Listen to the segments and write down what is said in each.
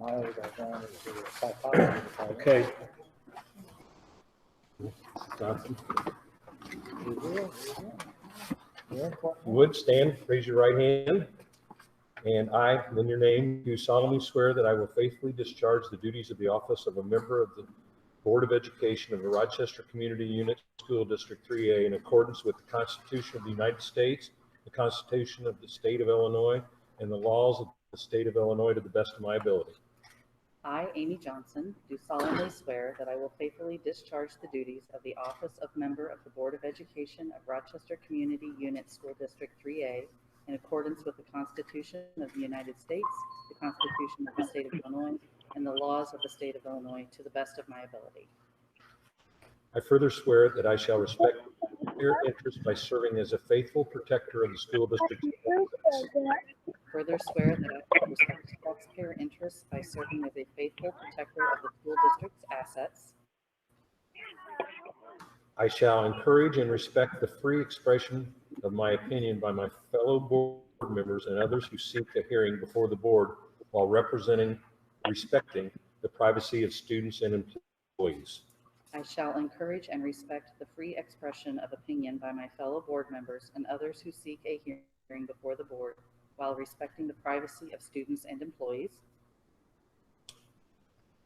My other background is a psychology department. Okay. Johnson. Yeah. You would stand, raise your right hand, and I, in your name, do solemnly swear that I will faithfully discharge the duties of the office of a member of the Board of Education of the Rochester Community Unit School District 3A in accordance with the Constitution of the United States, the Constitution of the State of Illinois, and the laws of the State of Illinois to the best of my ability. I, Amy Johnson, do solemnly swear that I will faithfully discharge the duties of the office of member of the Board of Education of Rochester Community Unit School District 3A in accordance with the Constitution of the United States, the Constitution of the State of Illinois, and the laws of the State of Illinois to the best of my ability. I further swear that I shall respect your interests by serving as a faithful protector of the school district's assets. Further swear that I will respect taxpayer interests by serving as a faithful protector of the school district's assets. I shall encourage and respect the free expression of my opinion by my fellow board members and others who seek a hearing before the board while respecting the privacy of students and employees. I shall encourage and respect the free expression of opinion by my fellow board members and others who seek a hearing before the board while respecting the privacy of students and employees.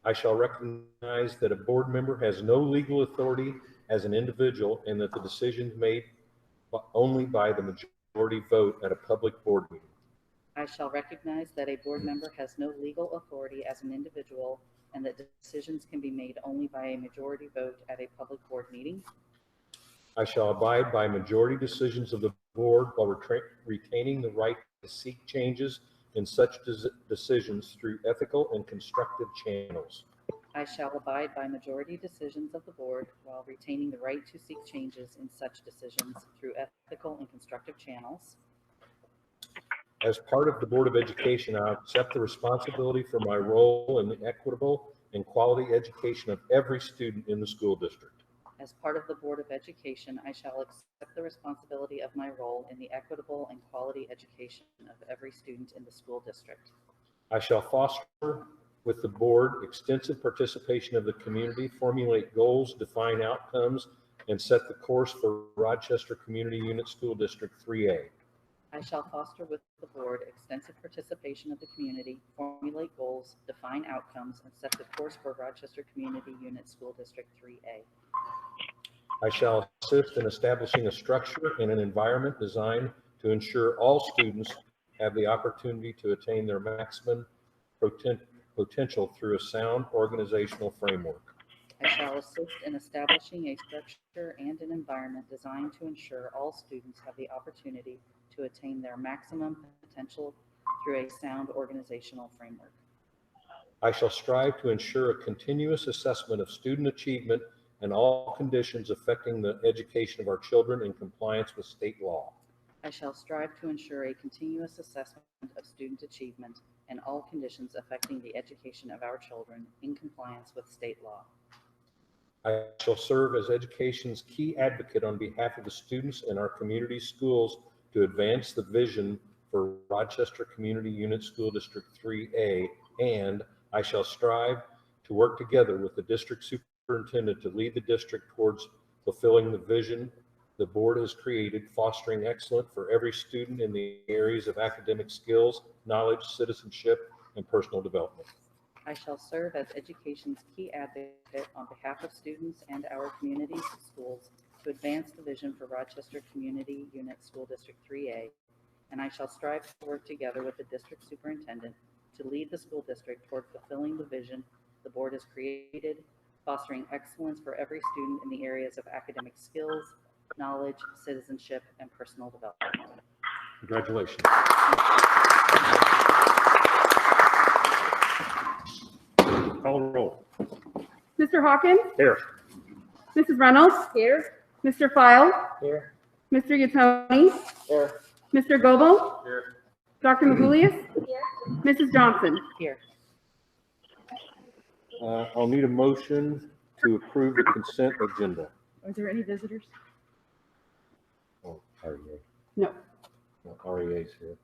I shall recognize that a board member has no legal authority as an individual and that the decisions made only by the majority vote at a public board meeting. I shall recognize that a board member has no legal authority as an individual and that decisions can be made only by a majority vote at a public board meeting. I shall abide by majority decisions of the board while retaining the right to seek changes in such decisions through ethical and constructive channels. I shall abide by majority decisions of the board while retaining the right to seek changes in such decisions through ethical and constructive channels. As part of the Board of Education, I accept the responsibility for my role in the equitable and quality education of every student in the school district. As part of the Board of Education, I shall accept the responsibility of my role in the equitable and quality education of every student in the school district. I shall foster with the board extensive participation of the community, formulate goals, define outcomes, and set the course for Rochester Community Unit School District 3A. I shall foster with the board extensive participation of the community, formulate goals, define outcomes, and set the course for Rochester Community Unit School District 3A. I shall assist in establishing a structure and an environment designed to ensure all students have the opportunity to attain their maximum potential through a sound organizational framework. I shall assist in establishing a structure and an environment designed to ensure all students have the opportunity to attain their maximum potential through a sound organizational framework. I shall strive to ensure a continuous assessment of student achievement and all conditions affecting the education of our children in compliance with state law. I shall strive to ensure a continuous assessment of student achievement and all conditions affecting the education of our children in compliance with state law. I shall serve as education's key advocate on behalf of the students in our community schools to advance the vision for Rochester Community Unit School District 3A, and I shall strive to work together with the district superintendent to lead the district towards fulfilling the vision the board has created, fostering excellence for every student in the areas of academic skills, knowledge, citizenship, and personal development. I shall serve as education's key advocate on behalf of students and our communities of schools to advance the vision for Rochester Community Unit School District 3A, and I shall strive to work together with the district superintendent to lead the school district toward fulfilling the vision the board has created, fostering excellence for every student in the areas of academic skills, knowledge, citizenship, and personal development. Congratulations. Call the roll. Mr. Hawkins? Here. Mrs. Reynolds? Here. Mr. File? Here. Mr. Yatoni? Here. Mr. Goebel? Here. Dr. Magoulias? Here. Mrs. Johnson? Here. I'll need a motion to approve the consent agenda. Are there any visitors? Oh, REA. No. No, REA's here.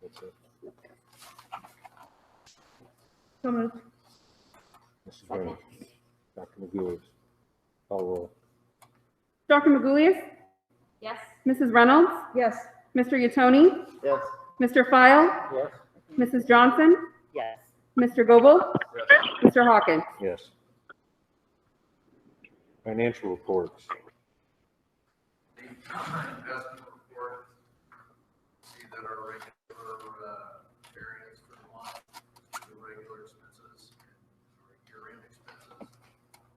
That's it. So moved. Mrs. Reynolds. Dr. McGuinness. Call roll. Dr. Magulius? Yes. Mrs. Reynolds? Yes. Mr. Yatoni? Yes. Mr. File? Yes. Mrs. Johnson? Yes. Mr. Goble? Mr. Hawkins? Yes. Financial reports. The investment report, see that our regular variance for the month, the regular expenses, and our year-end expenses.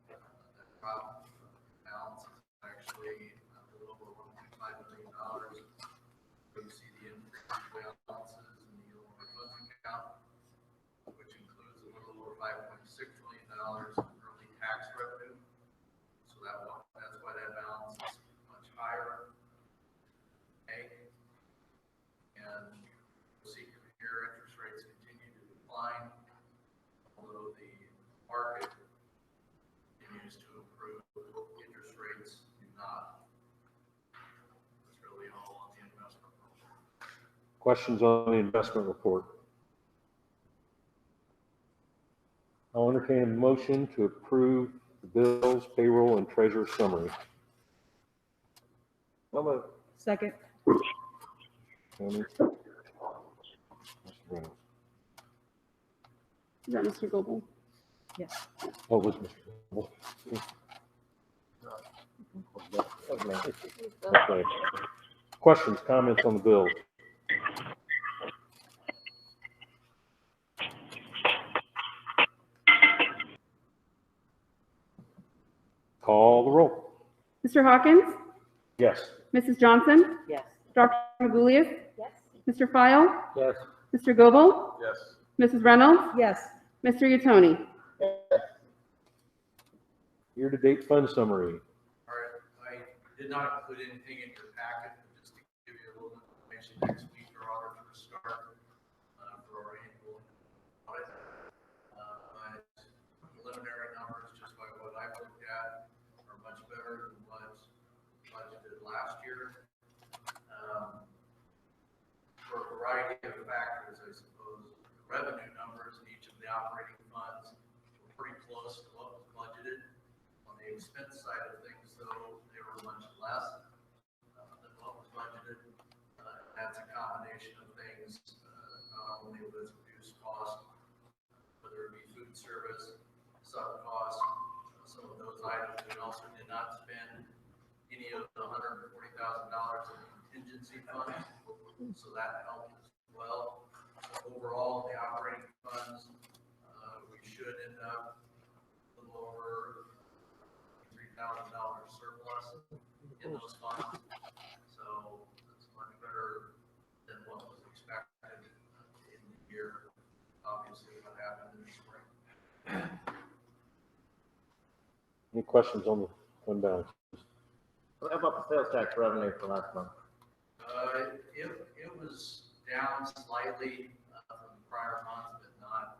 That drop balance is actually a little over $1.5 million. You see the increased balances in the Illinois funds account, which includes a little over $5.6 million in early tax revenue. So that's why that balance is much higher. Okay. And you'll see from here, interest rates continue to decline, although the market continues to improve. Interest rates do not. That's really all on the investment report. Questions on the investment report? I'll entertain a motion to approve the bills, payroll, and treasurer summary. So moved. Second. Tony? Mr. Reynolds. Is that Mr. Goble? Yes. Oh, it was Mr. Goble. Okay. Questions, comments on the bills? Call the roll. Mr. Hawkins? Yes. Mrs. Johnson? Yes. Dr. Magulius? Yes. Mr. File? Yes. Mr. Goble? Yes. Mrs. Reynolds? Yes. Mr. Yatoni? Year-to-date fund summary. All right, I did not include anything in your packet, but just to give you a little information, next week our auditors start for our annual audit. But preliminary numbers, just by what I've looked at, are much better than what budgeted last year. For a variety of factors, I suppose, the revenue numbers in each of the operating funds were pretty close to what was budgeted. On the expense side of things, though, they were much less than what was budgeted. That's a combination of things, not only with reduced cost, whether it be food service, sub costs, some of those items. We also did not spend any of the $140,000 in contingency funds, so that helped as well. So overall, the operating funds, we should end up a little over $3,000 surplus in those funds. So it's much better than what was expected in the year. Obviously, what happened in the spring. Any questions on the fund balance? How about the sales tax revenue for last month? It was down slightly from the prior month, but not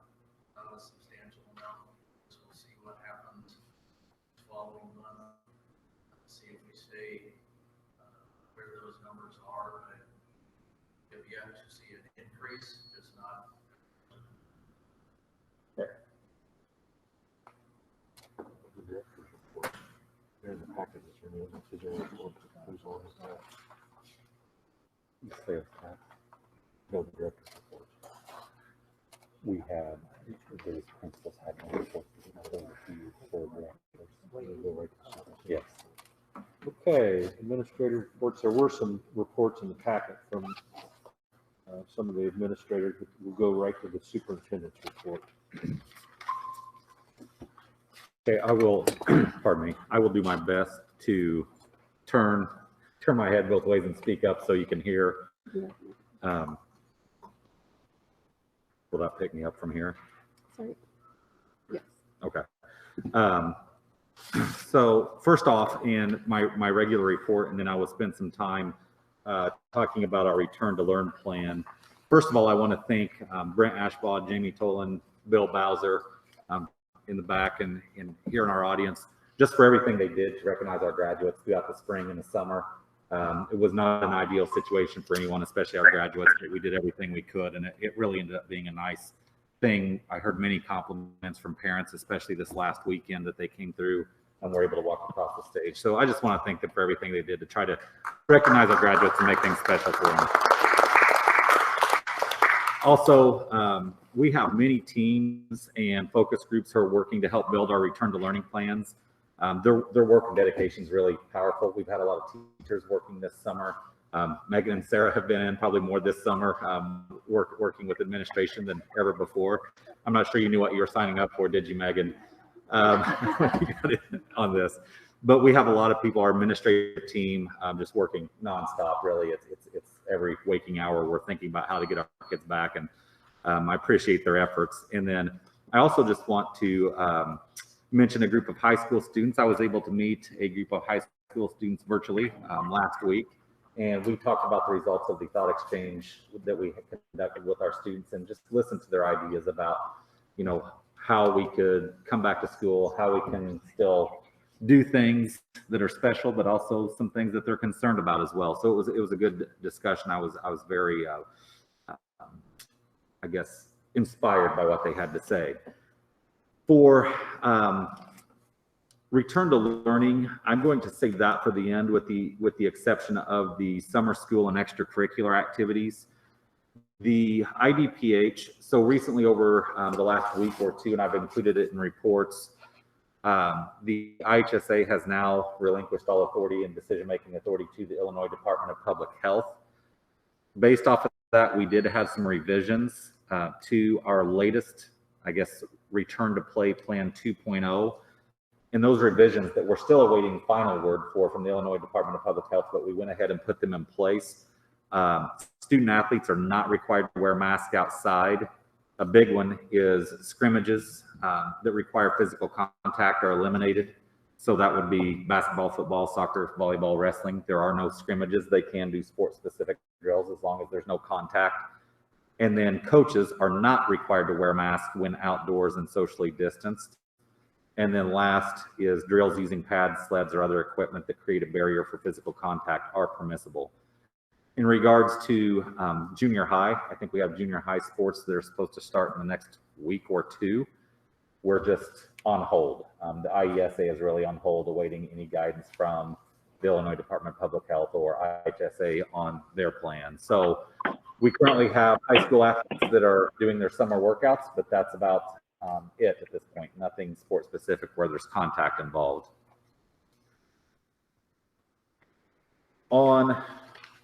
a substantial amount. So we'll see what happens the following month. See if we stay where those numbers are. But if you have to see an increase, just not. There's a package that's renewed. Is there a report that goes on with that? Sales tax. No, the director's report. We had, the principals had no report. Yes. Okay, administrative reports. There were some reports in the packet from some of the administrators, but we'll go right to the superintendent's report. Okay, I will, pardon me, I will do my best to turn my head both ways and speak up so you can hear. Will that pick me up from here? Sorry. Yes. Okay. So first off, in my regular report, and then I will spend some time talking about our return to learn plan. First of all, I want to thank Brent Ashbaugh, Jamie Tolan, Bill Bowser, in the back and here in our audience, just for everything they did to recognize our graduates throughout the spring and the summer. It was not an ideal situation for anyone, especially our graduates, but we did everything we could, and it really ended up being a nice thing. I heard many compliments from parents, especially this last weekend, that they came through and were able to walk across the stage. So I just want to thank them for everything they did to try to recognize our graduates and make things special for them. Also, we have many teams and focus groups who are working to help build our return to learning plans. Their work and dedication is really powerful. We've had a lot of teachers working this summer. Megan and Sarah have been in probably more this summer, working with administration than ever before. I'm not sure you knew what you were signing up for, did you, Megan? On this, but we have a lot of people, our administrative team, just working nonstop. Really, it's every waking hour we're thinking about how to get our kids back, and I appreciate their efforts. And then I also just want to mention a group of high school students. I was able to meet a group of high school students virtually last week, and we talked about the results of the thought exchange that we conducted with our students, and just listened to their ideas about, you know, how we could come back to school, how we can still do things that are special, but also some things that they're concerned about as well. So it was a good discussion. I was very, I guess, inspired by what they had to say. For return to learning, I'm going to save that for the end, with the exception of the summer school and extracurricular activities. The IDPH, so recently over the last week or two, and I've included it in reports, the IHSA has now relinquished all authority and decision-making authority to the Illinois Department of Public Health. Based off of that, we did have some revisions to our latest, I guess, return to play plan 2.0. And those revisions that we're still awaiting final word for from the Illinois Department of Public Health, but we went ahead and put them in place. Student athletes are not required to wear masks outside. A big one is scrimmages that require physical contact are eliminated. So that would be basketball, football, soccer, volleyball, wrestling. There are no scrimmages. They can do sport-specific drills as long as there's no contact. And then coaches are not required to wear masks when outdoors and socially distanced. And then last is drills using pads, sleds, or other equipment that create a barrier for physical contact are permissible. In regards to junior high, I think we have junior high sports that are supposed to start in the next week or two. We're just on hold. The IESA is really on hold, awaiting any guidance from the Illinois Department of Public Health or IHSA on their plan. So we currently have high school athletes that are doing their summer workouts, but that's about it at this point. Nothing sport specific where there's contact involved. On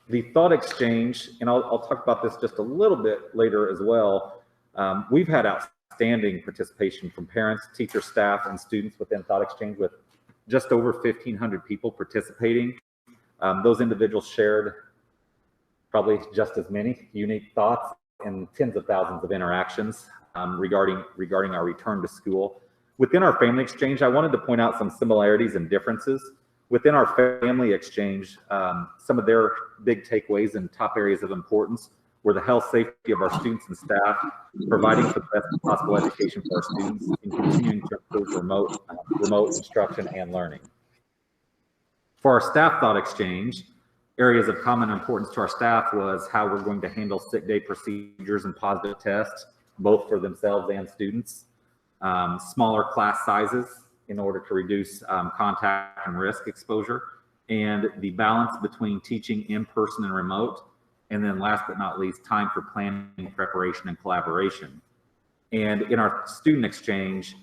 the thought exchange, and I'll talk about this just a little bit later as well, we've had outstanding participation from parents, teachers, staff, and students within thought exchange, with just over 1,500 people participating. Those individuals shared probably just as many unique thoughts and tens of thousands of interactions regarding our return to school. Within our family exchange, I wanted to point out some similarities and differences. Within our family exchange, some of their big takeaways and top areas of importance were the health, safety of our students and staff, providing the best possible education for our students, and continuing to improve remote instruction and learning. For our staff thought exchange, areas of common importance to our staff was how we're going to handle sick day procedures and positive tests, both for themselves and students, smaller class sizes in order to reduce contact and risk exposure, and the balance between teaching in person and remote. And then last but not least, time for planning, preparation, and collaboration. And in our student exchange,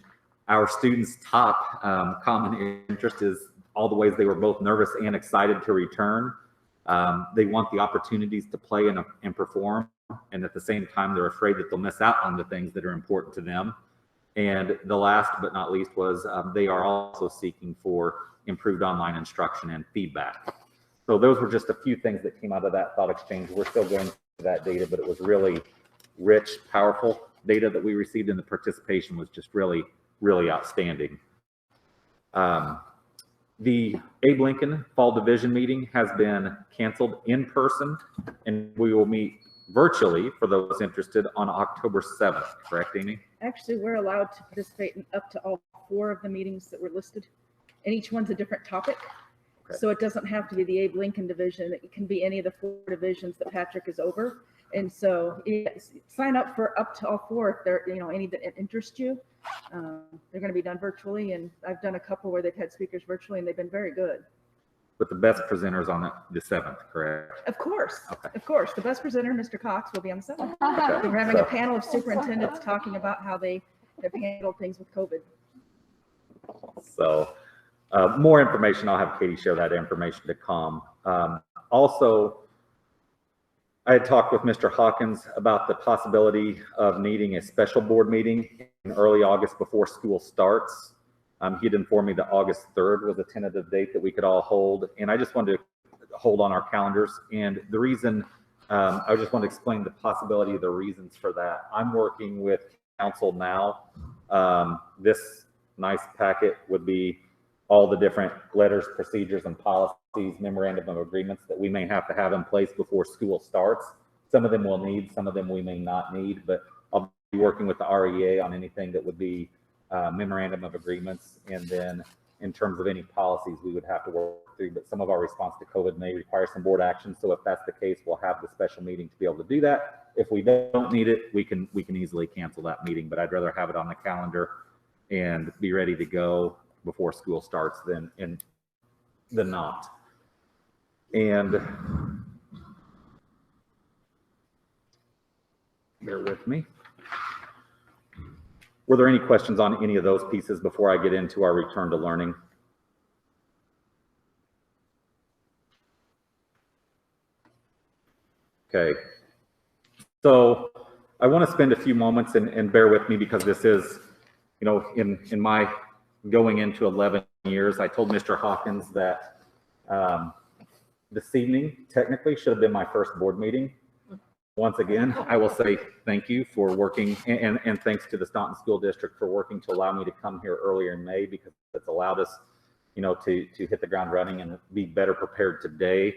our students' top common interest is all the ways they were both nervous and excited to return. They want the opportunities to play and perform, and at the same time, they're afraid that they'll miss out on the things that are important to them. And the last but not least was they are also seeking for improved online instruction and feedback. So those were just a few things that came out of that thought exchange. We're still going through that data, but it was really rich, powerful data that we received, and the participation was just really, really outstanding. The Abe Lincoln Fall Division meeting has been canceled in person, and we will meet virtually for those interested on October 7th, correct, Amy? Actually, we're allowed to participate in up to all 4 of the meetings that were listed, and each one's a different topic. Okay. So it doesn't have to be the Abe Lincoln division. It can be any of the 4 divisions that Patrick is over. And so sign up for up to all four if they're, any that interest you. They're going to be done virtually, and I've done a couple where they've had speakers virtually, and they've been very good. But the best presenters on the 7th, correct? Of course, Okay. of course. The best presenter, Mr. Cox, will be on the 7th. Okay. We're having a panel of superintendents talking about how they have handled things with COVID. So more information, I'll have Katie share that information to come. Also, I had talked with Mr. Hawkins about the possibility of needing a special board meeting in early August before school starts. He had informed me that August 3rd was a tentative date that we could all hold, and I just wanted to hold on our calendars. And the reason, I just want to explain the possibility of the reasons for that. I'm working with council now. This nice packet would be all the different letters, procedures, and policies, memorandum of agreements that we may have to have in place before school starts. Some of them we'll need, some of them we may not need, but I'll be working with the REA on anything that would be memorandum of agreements. And then in terms of any policies we would have to work through, but some of our response to COVID may require some board action. So if that's the case, we'll have the special meeting to be able to do that. If we don't need it, we can easily cancel that meeting, but I'd rather have it on the calendar and be ready to go before school starts than not. And bear with me. Were there any questions on any of those pieces before I get into our return to learning? Okay. So I want to spend a few moments and bear with me because this is, in my going into 11 years, I told Mr. Hawkins that this evening technically should have been my first board meeting. Once again, I will say thank you for working, and thanks to the Staunton School District for working to allow me to come here earlier in May, because it's allowed us, to hit the ground running and be better prepared today.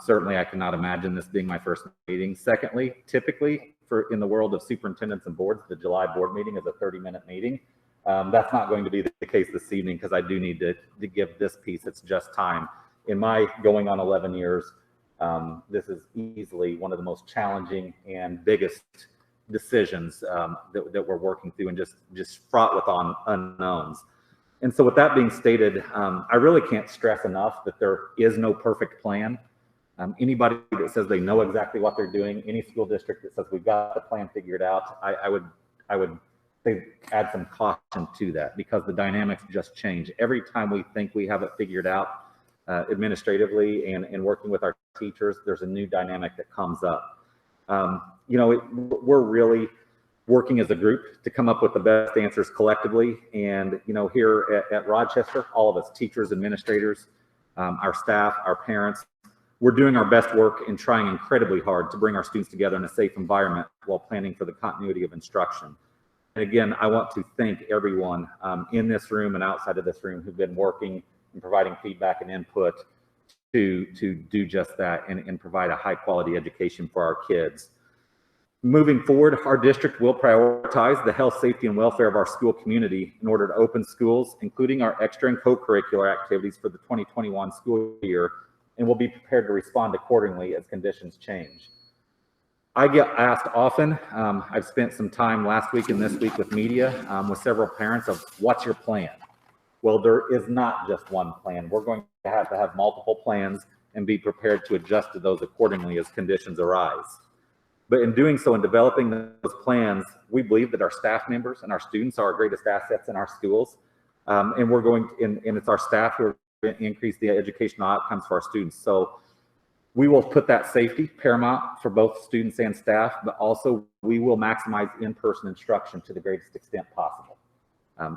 Certainly, I cannot imagine this being my first meeting. Secondly, typically in the world of superintendents and boards, the July board meeting is a 30-minute meeting. That's not going to be the case this evening because I do need to give this piece its just time. In my going on 11 years, this is easily one of the most challenging and biggest decisions that we're working through, and just fraught with unknowns. And so with that being stated, I really can't stress enough that there is no perfect plan. Anybody that says they know exactly what they're doing, any school district that says we've got the plan figured out, I would say add some caution to that, because the dynamics just change. Every time we think we have it figured out, administratively and working with our teachers, there's a new dynamic that comes up. We're really working as a group to come up with the best answers collectively. And, here at Rochester, all of us, teachers, administrators, our staff, our parents, we're doing our best work and trying incredibly hard to bring our students together in a safe environment while planning for the continuity of instruction. And again, I want to thank everyone in this room and outside of this room who've been working and providing feedback and input to do just that and provide a high quality education for our kids. Moving forward, our district will prioritize the health, safety, and welfare of our school community in order to open schools, including our extra and co-curricular activities for the 2021 school year, and we'll be prepared to respond accordingly as conditions change. I get asked often, I've spent some time last week and this week with media, with several parents, of what's your plan? Well, there is not just one plan. We're going to have multiple plans and be prepared to adjust to those accordingly as conditions arise. But in doing so, in developing those plans, we believe that our staff members and our students are our greatest assets in our schools. And we're going to, and it's our staff who are going to increase the educational outcomes for our students. So we will put that safety paramount for both students and staff, but also we will maximize in-person instruction to the greatest extent possible.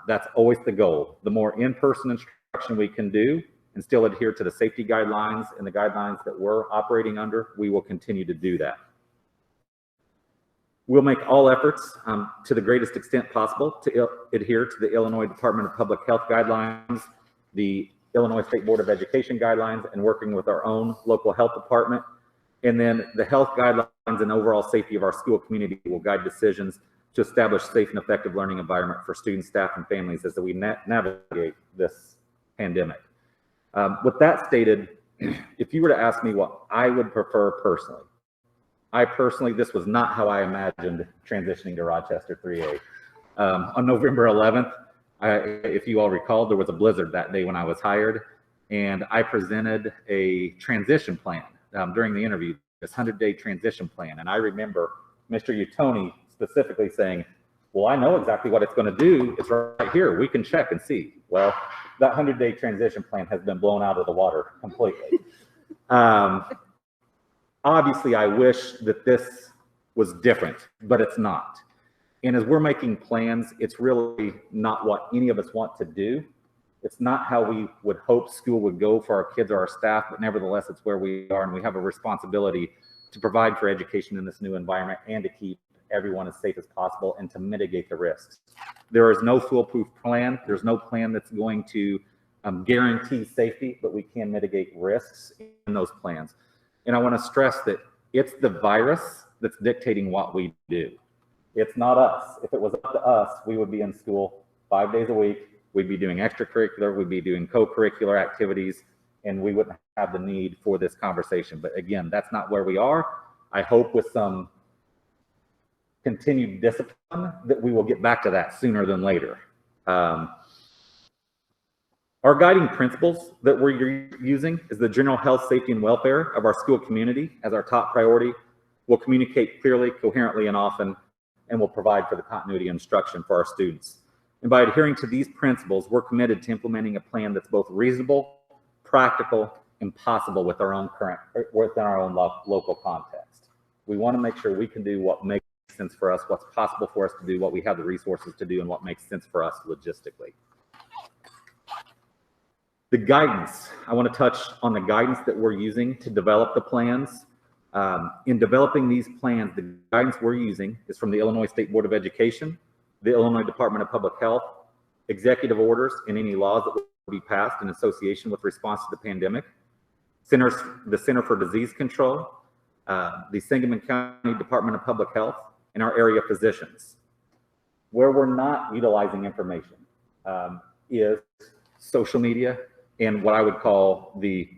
That's always the goal. The more in-person instruction we can do and still adhere to the safety guidelines and the guidelines that we're operating under, we will continue to do that. We'll make all efforts to the greatest extent possible to adhere to the Illinois Department of Public Health guidelines, the Illinois State Board of Education guidelines, and working with our own local health department. And then the health guidelines and overall safety of our school community will guide decisions to establish safe and effective learning environment for students, staff, and families as we navigate this pandemic. With that stated, if you were to ask me what I would prefer personally, I personally, this was not how I imagined transitioning to Rochester 3A. On November 11th, if you all recall, there was a blizzard that day when I was hired, and I presented a transition plan during the interview, this 100-day transition plan. And I remember Mr. Utoni specifically saying, well, I know exactly what it's going to do. It's right here. We can check and see. Well, that 100-day transition plan has been blown out of the water completely. Obviously, I wish that this was different, but it's not. And as we're making plans, it's really not what any of us want to do. It's not how we would hope school would go for our kids or our staff, but nevertheless, it's where we are, and we have a responsibility to provide for education in this new environment and to keep everyone as safe as possible and to mitigate the risks. There is no foolproof plan. There's no plan that's going to guarantee safety, but we can mitigate risks in those plans. And I want to stress that it's the virus that's dictating what we do. It's not us. If it was up to us, we would be in school 5 days a week. We'd be doing extracurricular, we'd be doing co-curricular activities, and we wouldn't have the need for this conversation. But again, that's not where we are. I hope with some continued discipline that we will get back to that sooner than later. Our guiding principles that we're using is the general health, safety, and welfare of our school community as our top priority. We'll communicate clearly, coherently, and often, and will provide for the continuity of instruction for our students. And by adhering to these principles, we're committed to implementing a plan that's both reasonable, practical, and possible with our own within our own local context. We want to make sure we can do what makes sense for us, what's possible for us to do, what we have the resources to do, and what makes sense for us logistically. The guidance, I want to touch on the guidance that we're using to develop the plans. In developing these plans, the guidance we're using is from the Illinois State Board of Education, the Illinois Department of Public Health, executive orders, and any laws that will be passed in association with response to the pandemic, the Center for Disease Control, the Sangamon County Department of Public Health, and our area physicians. Where we're not utilizing information is social media and what I would call the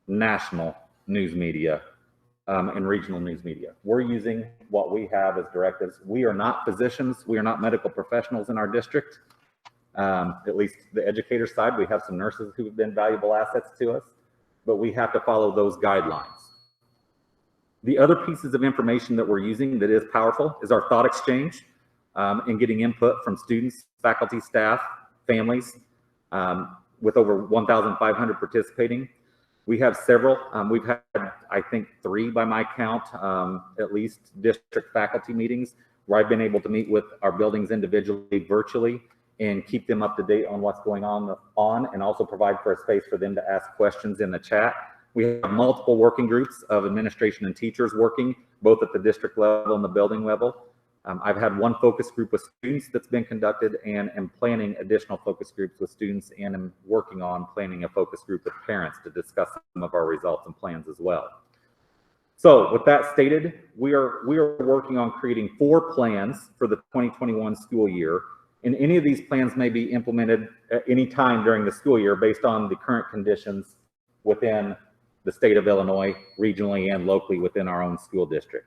national news media and regional news media. We're using what we have as directives. We are not physicians. We are not medical professionals in our district. At least the educator side, we have some nurses who have been valuable assets to us, but we have to follow those guidelines. The other pieces of information that we're using that is powerful is our thought exchange and getting input from students, faculty, staff, families, with over 1,500 participating. We have several. We've had, I think, 3 by my count, at least district faculty meetings where I've been able to meet with our buildings individually, virtually, and keep them up to date on what's going on, and also provide for a space for them to ask questions in the chat. We have multiple working groups of administration and teachers working both at the district level and the building level. I've had one focus group with students that's been conducted, and am planning additional focus groups with students, and am working on planning a focus group with parents to discuss some of our results and plans as well. So with that stated, we are working on creating 4 plans for the 2021 school year, and any of these plans may be implemented at any time during the school year based on the current conditions within the state of Illinois, regionally and locally within our own school district.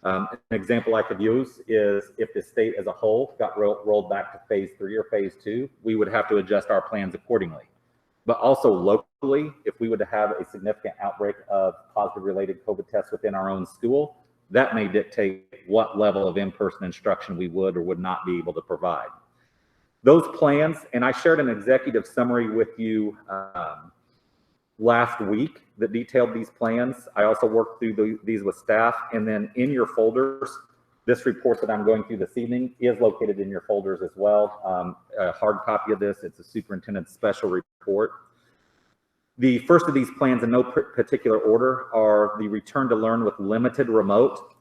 An example I could use is if the state as a whole got rolled back to phase 3 or phase 2, we would have to adjust our plans accordingly. But also locally, if we would have a significant outbreak of positive related COVID tests within our own school, that may dictate what level of in-person instruction we would or would not be able to provide. Those plans, and I shared an executive summary with you last week that detailed these plans. I also worked through these with staff, and then in your folders, this report that I'm going through this evening is located in your folders as well. A hard copy of this, it's a superintendent's special report. The first of these plans in no particular order are the return to learn with limited remote.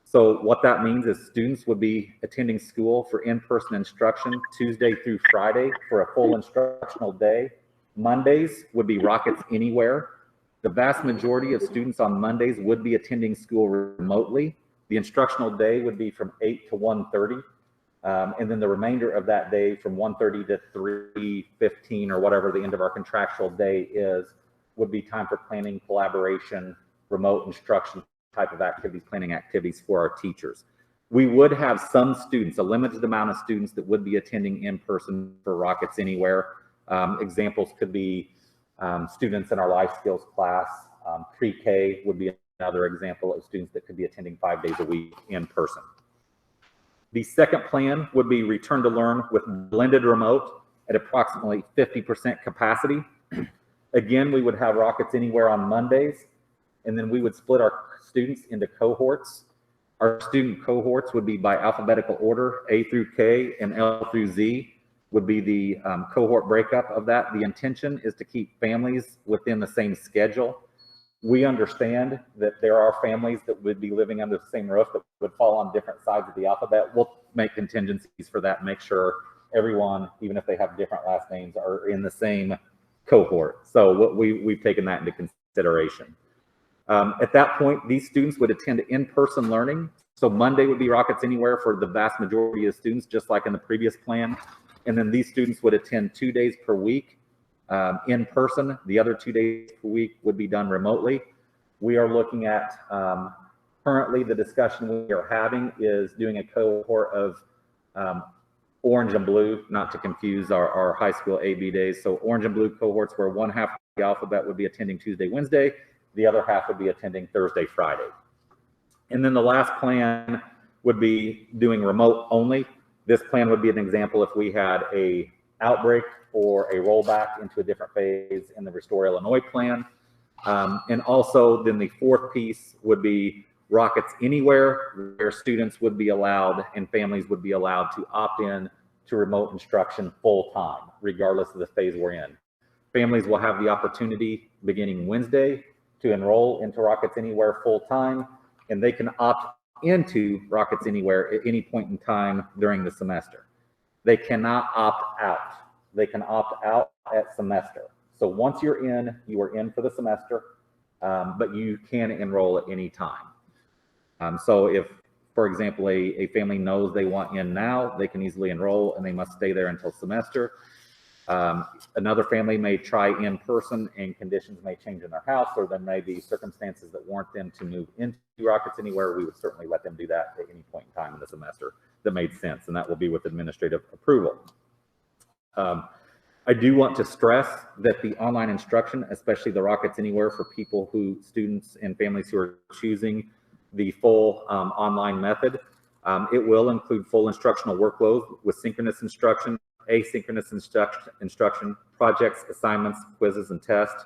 So what that means is students would be attending school for in-person instruction Tuesday through Friday for a full instructional day. Mondays would be Rockets Anywhere. The vast majority of students on Mondays would be attending school remotely. The instructional day would be from 8 to 1:30. And then the remainder of that day from 1:30 to 3:15 or whatever the end of our contractual day is, would be time for planning, collaboration, remote instruction type of activities, planning activities for our teachers. We would have some students, a limited amount of students that would be attending in person for Rockets Anywhere. Examples could be students in our life skills class. Pre-K would be another example of students that could be attending 5 days a week in person. The second plan would be return to learn with blended remote at approximately 50% capacity. Again, we would have Rockets Anywhere on Mondays, and then we would split our students into cohorts. Our student cohorts would be by alphabetical order, A through K and L through Z would be the cohort breakup of that. The intention is to keep families within the same schedule. We understand that there are families that would be living under the same roof that would fall on different sides of the alphabet. We'll make contingencies for that, make sure everyone, even if they have different last names, are in the same cohort. So we've taken that into consideration. At that point, these students would attend in-person learning. So Monday would be Rockets Anywhere for the vast majority of students, just like in the previous plan. And then these students would attend 2 days per week in person. The other 2 days per week would be done remotely. We are looking at, currently the discussion we are having is doing a cohort of orange and blue, not to confuse our high school AB days. So orange and blue cohorts where one half of the alphabet would be attending Tuesday, Wednesday, the other half would be attending Thursday, Friday. And then the last plan would be doing remote only. This plan would be an example if we had a outbreak or a rollback into a different phase in the Restore Illinois plan. And also then the fourth piece would be Rockets Anywhere, where students would be allowed and families would be allowed to opt in to remote instruction full time, regardless of the phase we're in. Families will have the opportunity beginning Wednesday to enroll into Rockets Anywhere full time, and they can opt into Rockets Anywhere at any point in time during the semester. They cannot opt out. They can opt out at semester. So once you're in, you are in for the semester, but you can enroll at any time. So if, for example, a family knows they want in now, they can easily enroll and they must stay there until semester. Another family may try in person and conditions may change in their house, or there may be circumstances that warrant them to move into Rockets Anywhere. We would certainly let them do that at any point in time in the semester that made sense, and that will be with administrative approval. I do want to stress that the online instruction, especially the Rockets Anywhere for students and families who are choosing the full online method, it will include full instructional workloads with synchronous instruction, asynchronous instruction, projects, assignments, quizzes, and tests.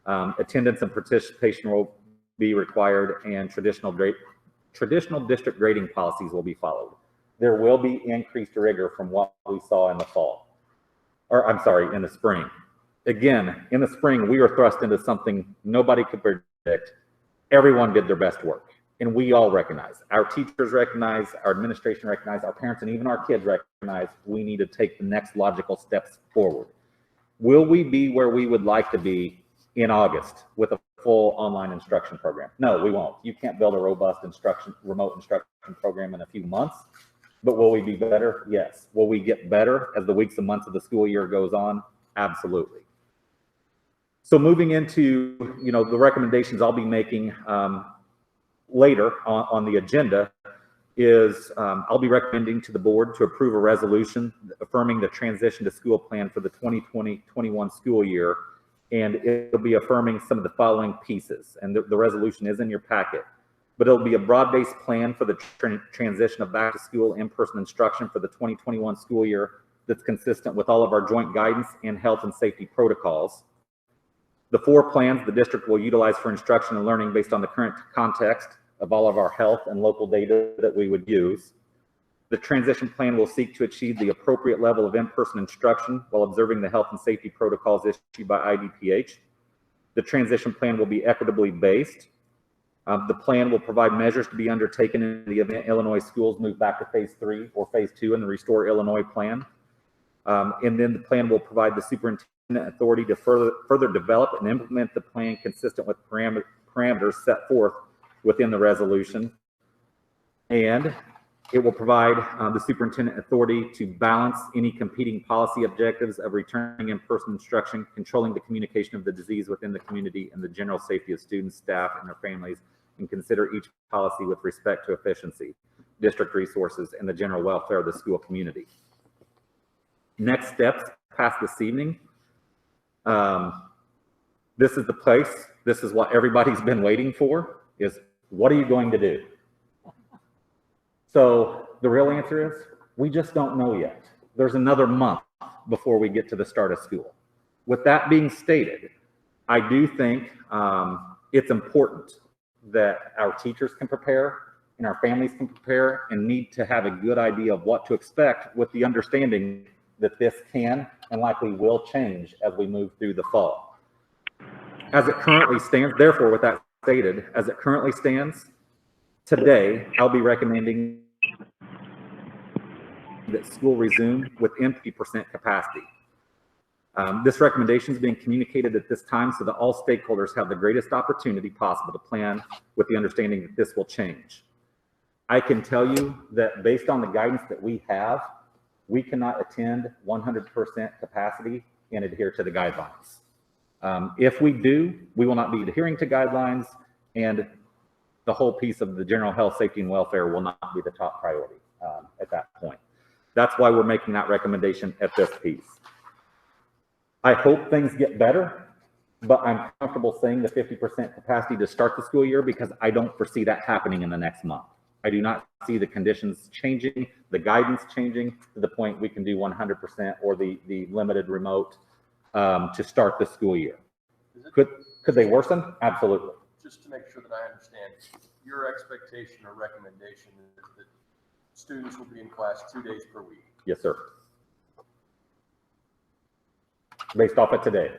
Attendance and participation will be required, and traditional district grading policies will be followed. There will be increased rigor from what we saw in the fall. Or I'm sorry, in the spring. Again, in the spring, we were thrust into something nobody could predict. Everyone did their best work. And we all recognize, our teachers recognize, our administration recognize, our parents and even our kids recognize we need to take the next logical steps forward. Will we be where we would like to be in August with a full online instruction program? No, we won't. You can't build a robust remote instruction program in a few months. But will we be better? Yes. Will we get better as the weeks and months of the school year goes on? Absolutely. So moving into, the recommendations I'll be making later on the agenda is I'll be recommending to the board to approve a resolution affirming the transition to school plan for the 2020-21 school year. And it'll be affirming some of the following pieces. And the resolution is in your packet. But it'll be a broad-based plan for the transition of back-to-school in-person instruction for the 2021 school year that's consistent with all of our joint guidance and health and safety protocols. The 4 plans the district will utilize for instruction and learning based on the current context of all of our health and local data that we would use. The transition plan will seek to achieve the appropriate level of in-person instruction while observing the health and safety protocols issued by IDPH. The transition plan will be equitably based. The plan will provide measures to be undertaken in the event Illinois schools move back to phase 3 or phase 2 in the Restore Illinois plan. And then the plan will provide the superintendent authority to further develop and implement the plan consistent with parameters set forth within the resolution. And it will provide the superintendent authority to balance any competing policy objectives of returning in-person instruction, controlling the communication of the disease within the community, and the general safety of students, staff, and their families, and consider each policy with respect to efficiency, district resources, and the general welfare of the school community. Next steps past this evening. This is the place, this is what everybody's been waiting for, is what are you going to do? So the real answer is, we just don't know yet. There's another month before we get to the start of school. With that being stated, I do think it's important that our teachers can prepare and our families can prepare and need to have a good idea of what to expect, with the understanding that this can and likely will change as we move through the fall. As it currently stands, therefore, with that stated, as it currently stands, today, I'll be recommending that school resume within 50% capacity. This recommendation is being communicated at this time so that all stakeholders have the greatest opportunity possible to plan with the understanding that this will change. I can tell you that based on the guidance that we have, we cannot attend 100% capacity and adhere to the guidelines. If we do, we will not be adhering to guidelines, and the whole piece of the general health, safety, and welfare will not be the top priority at that point. That's why we're making that recommendation at this piece. I hope things get better, but I'm comfortable saying the 50% capacity to start the school year because I don't foresee that happening in the next month. I do not see the conditions changing, the guidance changing to the point we can do 100% or the limited remote to start the school year. Could they worsen? Absolutely. Just to make sure that I understand, your expectation or recommendation is that students will be in class 2 days per week? Yes, sir. Based off of today.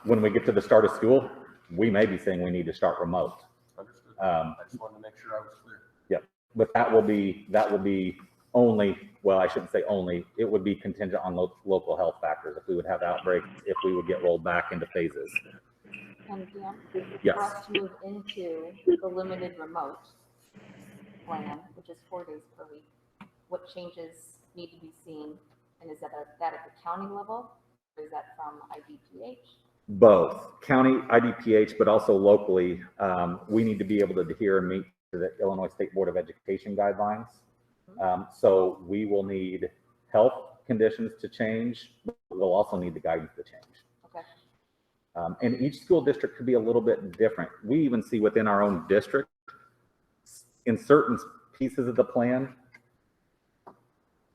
When we get to the start of school, we may be saying we need to start remote. Understood. I just wanted to make sure I was clear. Yep. But that will be only, well, I shouldn't say only, it would be contingent on local health factors. If we would have outbreaks, if we would get rolled back into phases. And Dan, Yes. for us to move into the limited remote plan, which is 4 days per week, what changes need to be seen? And is that at the county level, or is that from IDPH? Both county IDPH, but also locally, we need to be able to adhere and meet to the Illinois State Board of Education guidelines. So we will need health conditions to change. We'll also need the guidance to change. Okay. And each school district could be a little bit different. We even see within our own district, in certain pieces of the plan,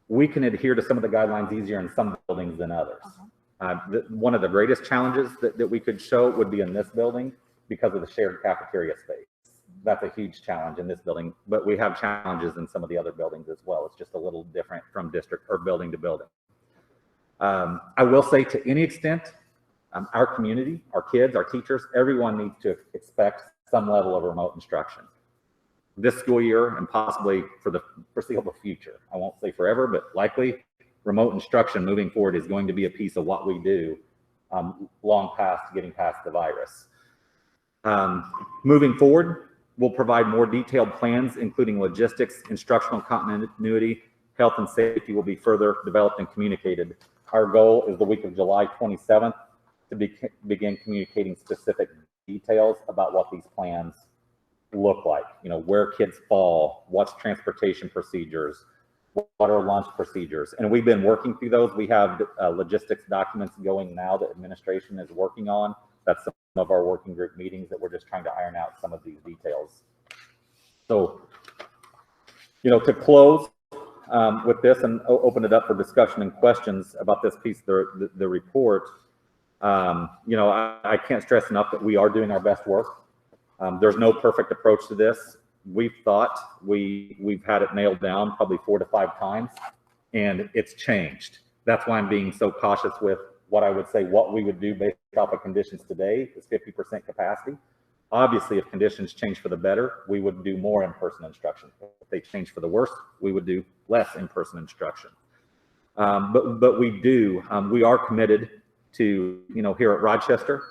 we can adhere to some of the guidelines easier in some buildings than others. One of the greatest challenges that we could show would be in this building because of the shared cafeteria space. That's a huge challenge in this building, but we have challenges in some of the other buildings as well. It's just a little different from district or building to building. I will say, to any extent, our community, our kids, our teachers, everyone needs to expect some level of remote instruction this school year and possibly for the foreseeable future. I won't say forever, but likely remote instruction moving forward is going to be a piece of what we do long past getting past the virus. Moving forward, we'll provide more detailed plans, including logistics, instructional continuity, health and safety will be further developed and communicated. Our goal is the week of July 27th to begin communicating specific details about what these plans look like. You know, where kids fall, what's transportation procedures, what are lunch procedures. And we've been working through those. We have logistics documents going now that administration is working on. That's some of our working group meetings that we're just trying to iron out some of these details. So, you know, to close with this and open it up for discussion and questions about this piece of the report, you know, I can't stress enough that we are doing our best work. There's no perfect approach to this. We've thought we've had it nailed down probably 4 to 5 times, and it's changed. That's why I'm being so cautious with what I would say what we would do based off of conditions today is 50% capacity. Obviously, if conditions change for the better, we would do more in-person instruction. If they change for the worse, we would do less in-person instruction. But we are committed to, you know, here at Rochester,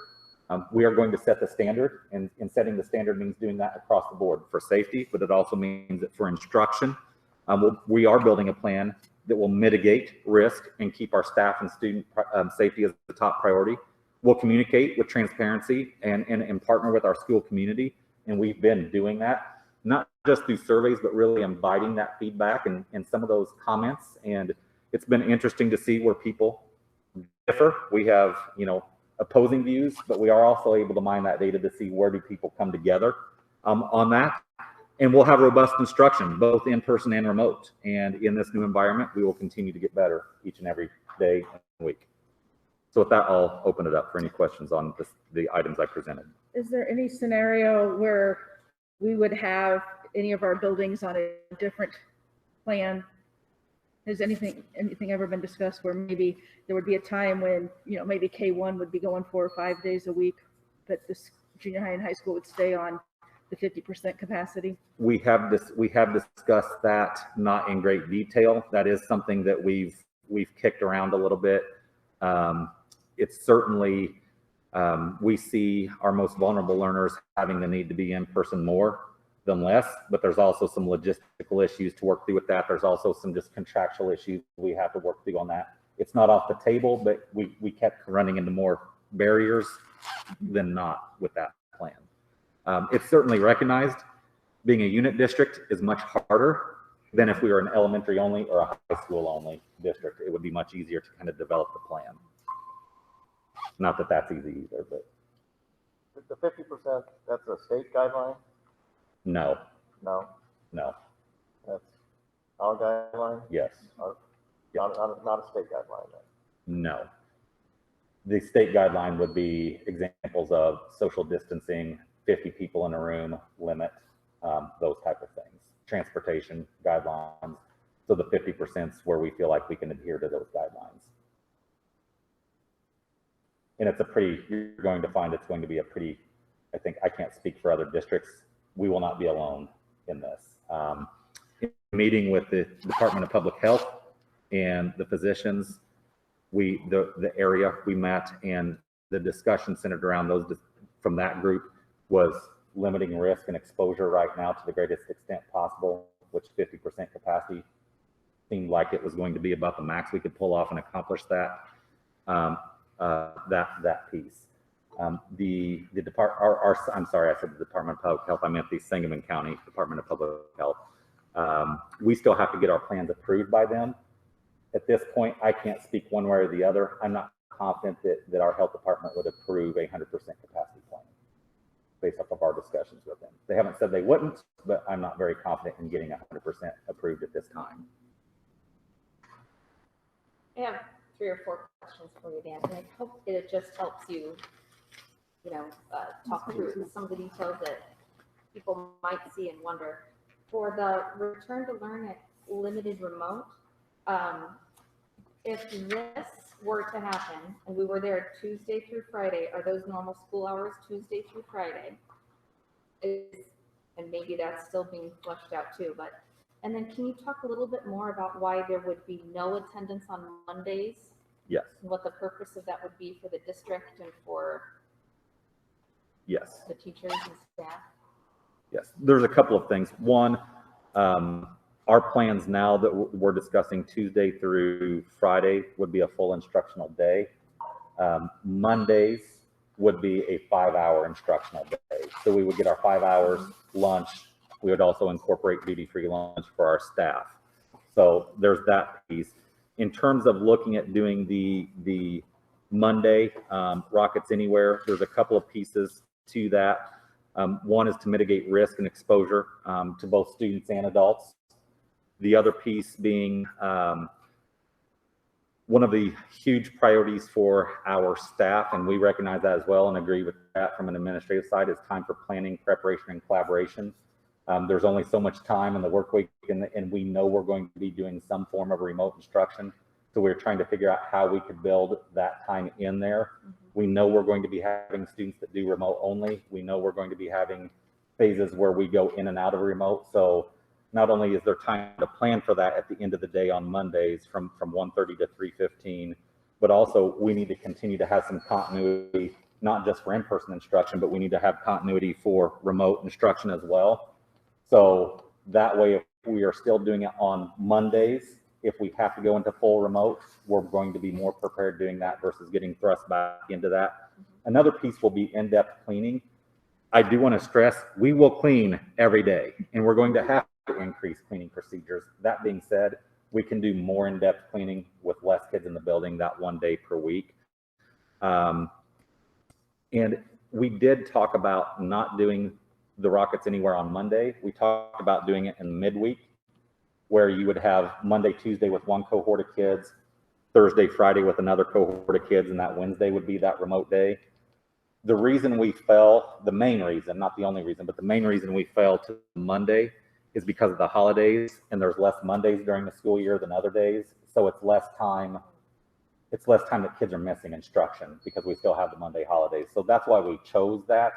we are going to set the standard, and setting the standard means doing that across the board for safety, but it also means that for instruction, we are building a plan that will mitigate risk and keep our staff and student safety as the top priority. We'll communicate with transparency and partner with our school community And we've been doing that, not just through surveys, but really inviting that feedback and some of those comments. And it's been interesting to see where people differ. We have, opposing views, but we are also able to mine that data to see where do people come together on that. And we'll have robust instruction, both in person and remote. And in this new environment, we will continue to get better each and every day and week. So with that, I'll open it up for any questions on the items I presented. Is there any scenario where we would have any of our buildings on a different plan? Has anything ever been discussed where maybe there would be a time when, maybe K1 would be going 4 or 5 days a week, but this junior high and high school would stay on the 50% capacity? We have discussed that, not in great detail. That is something that we've kicked around a little bit. It's certainly, we see our most vulnerable learners having the need to be in person more than less, but there's also some logistical issues to work through with that. There's also some just contractual issues we have to work through on that. It's not off the table, but we kept running into more barriers than not with that plan. It's certainly recognized being a unit district is much harder than if we were an elementary only or a high school only district. It would be much easier to kind of develop the plan. Not that that's easy either, but. The 50%, that's a state guideline? No. No, No. that's our guideline? Yes. Not a state guideline then? No. The state guideline would be examples of social distancing, 50 people in a room limit, those type of things. Transportation guidelines. So the 50% is where we feel like we can adhere to those guidelines. And you're going to find it's going to be a pretty, I can't speak for other districts. We will not be alone in this. In meeting with the Department of Public Health and the physicians, the area we met, and the discussion centered around those from that group was limiting risk and exposure right now to the greatest extent possible, which 50% capacity seemed like it was going to be about the max we could pull off and accomplish that. That piece. I'm sorry, I said the Department of Public Health. I meant the Sangamon County Department of Public Health. We still have to get our plans approved by them. At this point, I can't speak one way or the other. I'm not confident that our health department would approve a 100% capacity plan based off of our discussions with them. They haven't said they wouldn't, but I'm not very confident in getting 100% approved at this time. I have 3 or 4 questions for you, Dan, and I hope it just helps you, talk through some of the details that people might see and wonder. For the return to learn at limited remote, if this were to happen and we were there Tuesday through Friday, are those normal school hours Tuesday through Friday? And maybe that's still being fleshed out too, and then can you talk a little bit more about why there would be no attendance on Mondays? Yes. And what the purpose of that would be for the district and for yes, the teachers and staff? Yes, there's a couple of things. One, our plans now that we're discussing Tuesday through Friday would be a full instructional day. Mondays would be a 5-hour instructional day. So we would get our 5 hours lunch. We would also incorporate duty-free lunch for our staff. So there's that piece. In terms of looking at doing the Monday Rockets Anywhere, there's a couple of pieces to that. One is to mitigate risk and exposure to both students and adults. The other piece being one of the huge priorities for our staff, and we recognize that as well and agree with that from an administrative side, is time for planning, preparation, and collaboration. There's only so much time in the work week, and we know we're going to be doing some form of remote instruction. So we're trying to figure out how we could build that time in there. We know we're going to be having students that do remote only. We know we're going to be having phases where we go in and out of remote. So not only is there time to plan for that at the end of the day on Mondays from 1:30 to 3:15, but also we need to continue to have some continuity, not just for in-person instruction, but we need to have continuity for remote instruction as well. So that way, if we are still doing it on Mondays, if we have to go into full remote, we're going to be more prepared doing that versus getting thrust back into that. Another piece will be in-depth cleaning. I do want to stress, we will clean every day, and we're going to have to increase cleaning procedures. That being said, we can do more in-depth cleaning with less kids in the building that 1 day per week. And we did talk about not doing the Rockets Anywhere on Monday. We talked about doing it in midweek, where you would have Monday, Tuesday with one cohort of kids, Thursday, Friday with another cohort of kids, and that Wednesday would be that remote day. The reason we fell, the main reason, not the only reason, but the main reason we fell to Monday is because of the holidays, and there's less Mondays during the school year than other days. So it's less time that kids are missing instruction because we still have the Monday holidays. So that's why we chose that.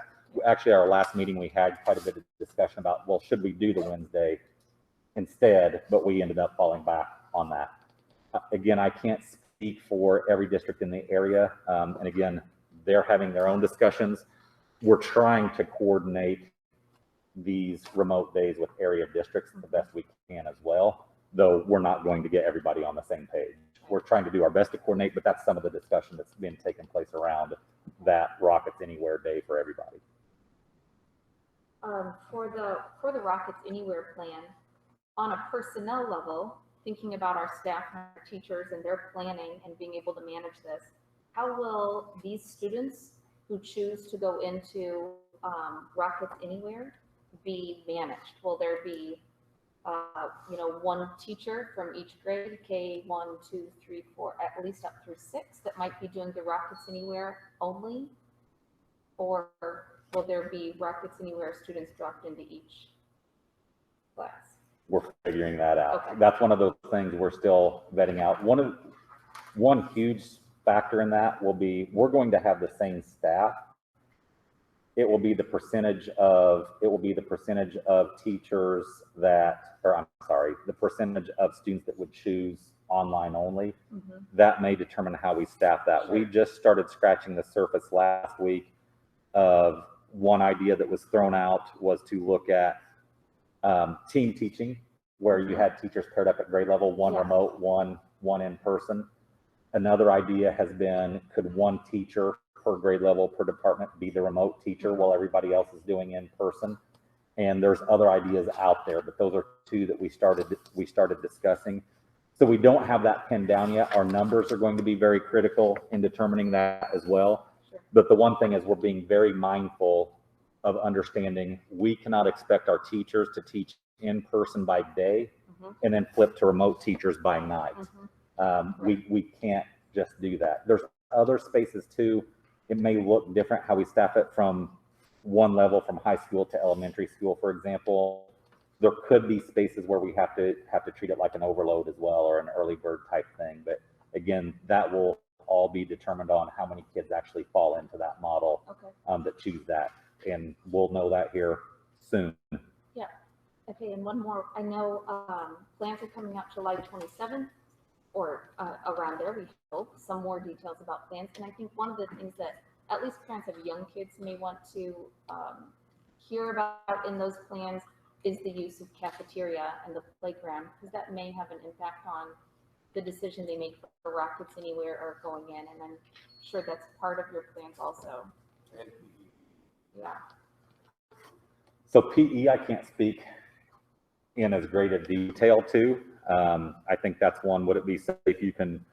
Actually, our last meeting, we had quite a bit of discussion about, well, should we do the Wednesday instead? But we ended up falling back on that. Again, I can't speak for every district in the area. And again, they're having their own discussions. We're trying to coordinate these remote days with area districts the best we can as well, though we're not going to get everybody on the same page. We're trying to do our best to coordinate, but that's some of the discussion that's been taking place around that Rockets Anywhere day for everybody. For the Rockets Anywhere plan, on a personnel level, thinking about our staff and our teachers and their planning and being able to manage this, how will these students who choose to go into Rockets Anywhere be managed? Will there be one teacher from each grade, K 1, 2, 3, 4, at least up through 6, that might be doing the Rockets Anywhere only? Or will there be Rockets Anywhere students dropped into each class? We're figuring that out. Okay. That's one of those things we're still vetting out. One huge factor in that will be, we're going to have the same staff. It will be the percentage of teachers that, or I'm sorry, the percentage of students that would choose online only. Mm-hmm. That may determine how we staff that. Sure. We just started scratching the surface last week of one idea that was thrown out was to look at team teaching, where you had teachers paired up at grade level, one remote, one in person. Another idea has been, could one teacher per grade level per department be the remote teacher while everybody else is doing in person? And there's other ideas out there, but those are two that we started discussing. So we don't have that pinned down yet. Our numbers are going to be very critical in determining that as well. Sure. But the one thing is, we're being very mindful of understanding we cannot expect our teachers to teach in person by day and then flip to remote teachers by night. We can't just do that. There's other spaces too. It may look different how we staff it from one level, from high school to elementary school, for example. There could be spaces where we have to treat it like an overload as well, or an early bird type thing. But again, that will all be determined on how many kids actually fall into that model. That choose that. And we'll know that here soon. Yeah. Okay, and one more. I know plans are coming out July 27th or around there. We hope some more details about plans. And I think one of the things that at least parents of young kids may want to hear about in those plans is the use of cafeteria and the playground, because that may have an impact on the decision they make for Rockets Anywhere or going in. And I'm sure that's part of your plans also. Yeah. So PE, I can't speak in as great a detail to. I think that's one, would it be safe you can,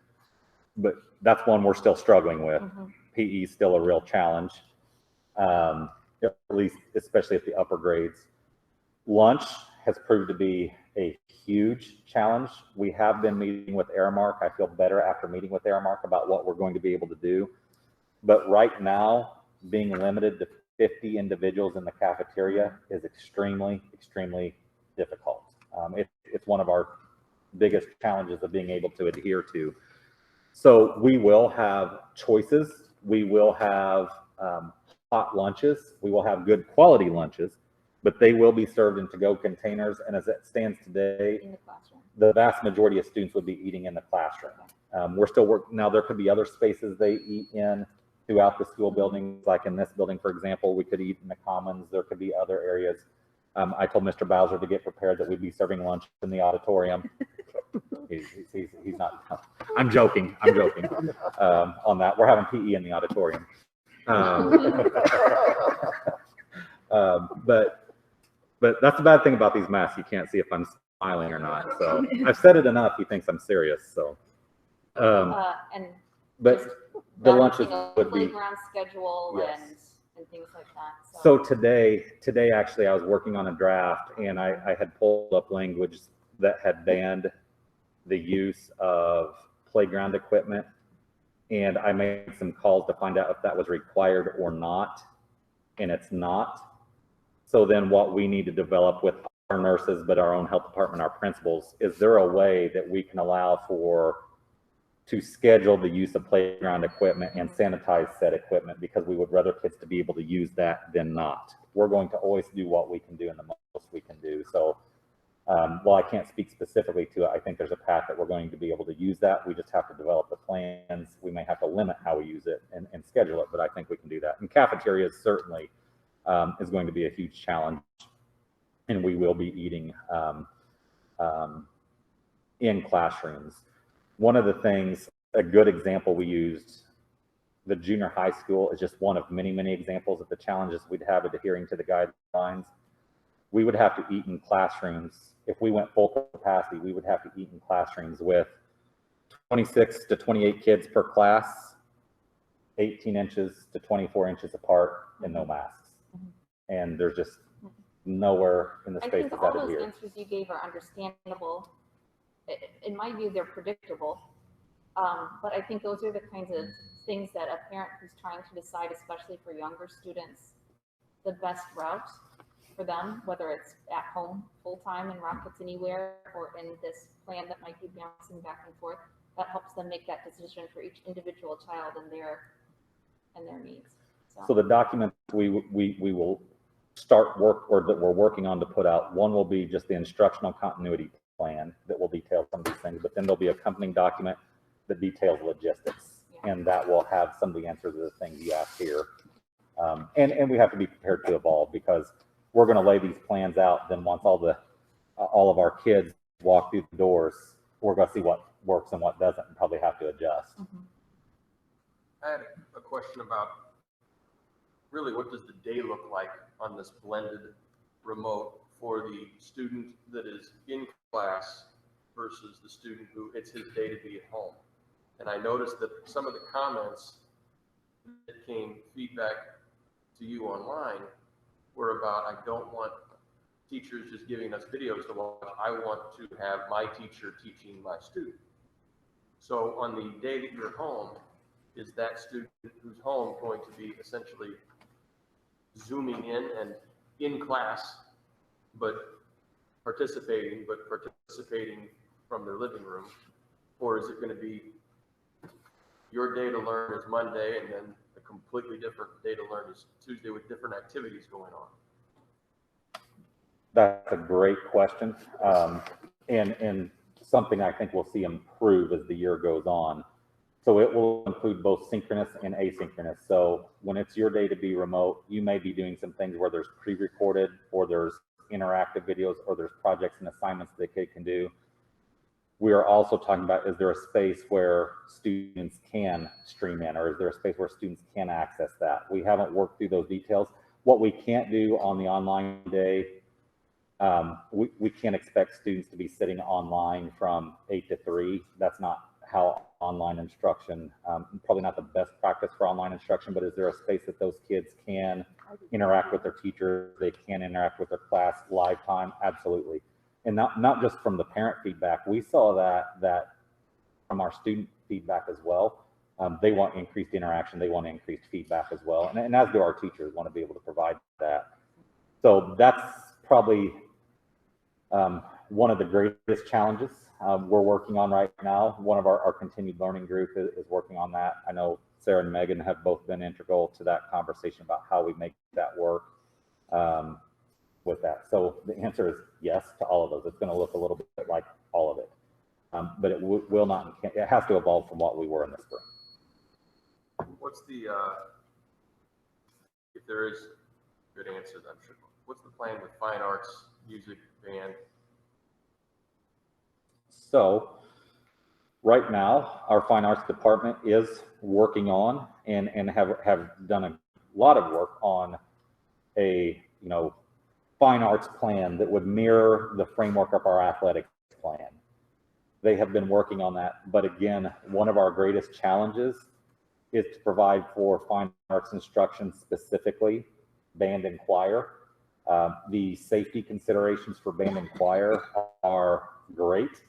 but that's one we're still struggling with. PE is still a real challenge, at least, especially at the upper grades. Lunch has proved to be a huge challenge. We have been meeting with Aramark. I feel better after meeting with Aramark about what we're going to be able to do. But right now, being limited to 50 individuals in the cafeteria is extremely, extremely difficult. It's one of our biggest challenges of being able to adhere to. So we will have choices. We will have hot lunches. We will have good quality lunches, but they will be served in to-go containers. And as it stands today, In the classroom. the vast majority of students would be eating in the classroom. We're still working. Now, there could be other spaces they eat in throughout the school buildings, like in this building, for example, we could eat in the commons. There could be other areas. I told Mr. Bowser to get prepared that we'd be serving lunch in the auditorium. He's not. I'm joking on that. We're having PE in the auditorium. But that's the bad thing about these masks. You can't see if I'm smiling or not. So I've said it enough. He thinks I'm serious. So, And but just the lunches would be. playground schedule Yes. and things like that. So today actually I was working on a draft and I had pulled up language that had banned the use of playground equipment. And I made some calls to find out if that was required or not. And it's not. So then what we need to develop with our nurses, but our own health department, our principals, is there a way that we can allow to schedule the use of playground equipment and sanitize said equipment, because we would rather kids to be able to use that than not. We're going to always do what we can do and the most we can do. So while I can't speak specifically to it, I think there's a path that we're going to be able to use that. We just have to develop the plans. We may have to limit how we use it and schedule it, but I think we can do that. And cafeterias certainly is going to be a huge challenge, and we will be eating in classrooms. One of the things, a good example we used, the junior high school is just one of many, many examples of the challenges we'd have adhering to the guidelines. We would have to eat in classrooms. If we went full capacity, we would have to eat in classrooms with 26 to 28 kids per class, 18 inches to 24 inches apart, and no masks. And there's just nowhere in the I space think that all those adheres. answers you gave are understandable. In my view, they're predictable. But I think those are the kinds of things that a parent who's trying to decide, especially for younger students, the best route for them, whether it's at home full-time in Rockets Anywhere or in this plan that might be bouncing back and forth, that helps them make that decision for each individual child and their needs. So the document we will start work, or that we're working on to put out, one will be just the instructional continuity plan that will detail some of these things, but then there'll be a accompanying document that details logistics, and that will have some of the answers to the things you asked here. And we have to be prepared to evolve, because we're going to lay these plans out. Then once all of our kids walk through the doors, we're going to see what works and what doesn't, and probably have to adjust. I had a question about really what does the day look like on this blended remote for the student that is in class versus the student who it's his day to be at home. And I noticed that some of the comments that came feedback to you online were about, I don't want teachers just giving us videos to watch. I want to have my teacher teaching my student. So on the day that you're home, is that student who's home going to be essentially zooming in and in class, but participating from their living room? Or is it going to be your day to learn is Monday and then a completely different day to learn is Tuesday with different activities going on? That's a great question. And something I think we'll see improve as the year goes on. So it will include both synchronous and asynchronous. So when it's your day to be remote, you may be doing some things where there's pre-recorded, or there's interactive videos, or there's projects and assignments the kid can do. We are also talking about, is there a space where students can stream in, or is there a space where students can access that? We haven't worked through those details. What we can't do on the online day, we can't expect students to be sitting online from 8 to 3. That's not how online instruction, probably not the best practice for online instruction, but is there a space that those kids can interact with their teachers, they can interact with their class live time? Absolutely. And not just from the parent feedback. We saw that from our student feedback as well. They want increased interaction, they want increased feedback as well. And as do our teachers, want to be able to provide that. So that's probably one of the greatest challenges we're working on right now. One of our continued learning group is working on that. I know Sarah and Megan have both been integral to that conversation about how we make that work with that. So the answer is yes to all of those. It's going to look a little bit like all of it, but it will not, it has to evolve from what we were in the spring. What's the, if there is a good answer, then sure. What's the plan with fine arts, music, band? So right now, our fine arts department is working on and have done a lot of work on a fine arts plan that would mirror the framework of our athletics plan. They have been working on that, but again, one of our greatest challenges is to provide for fine arts instruction, specifically band and choir. The safety considerations for band and choir are great.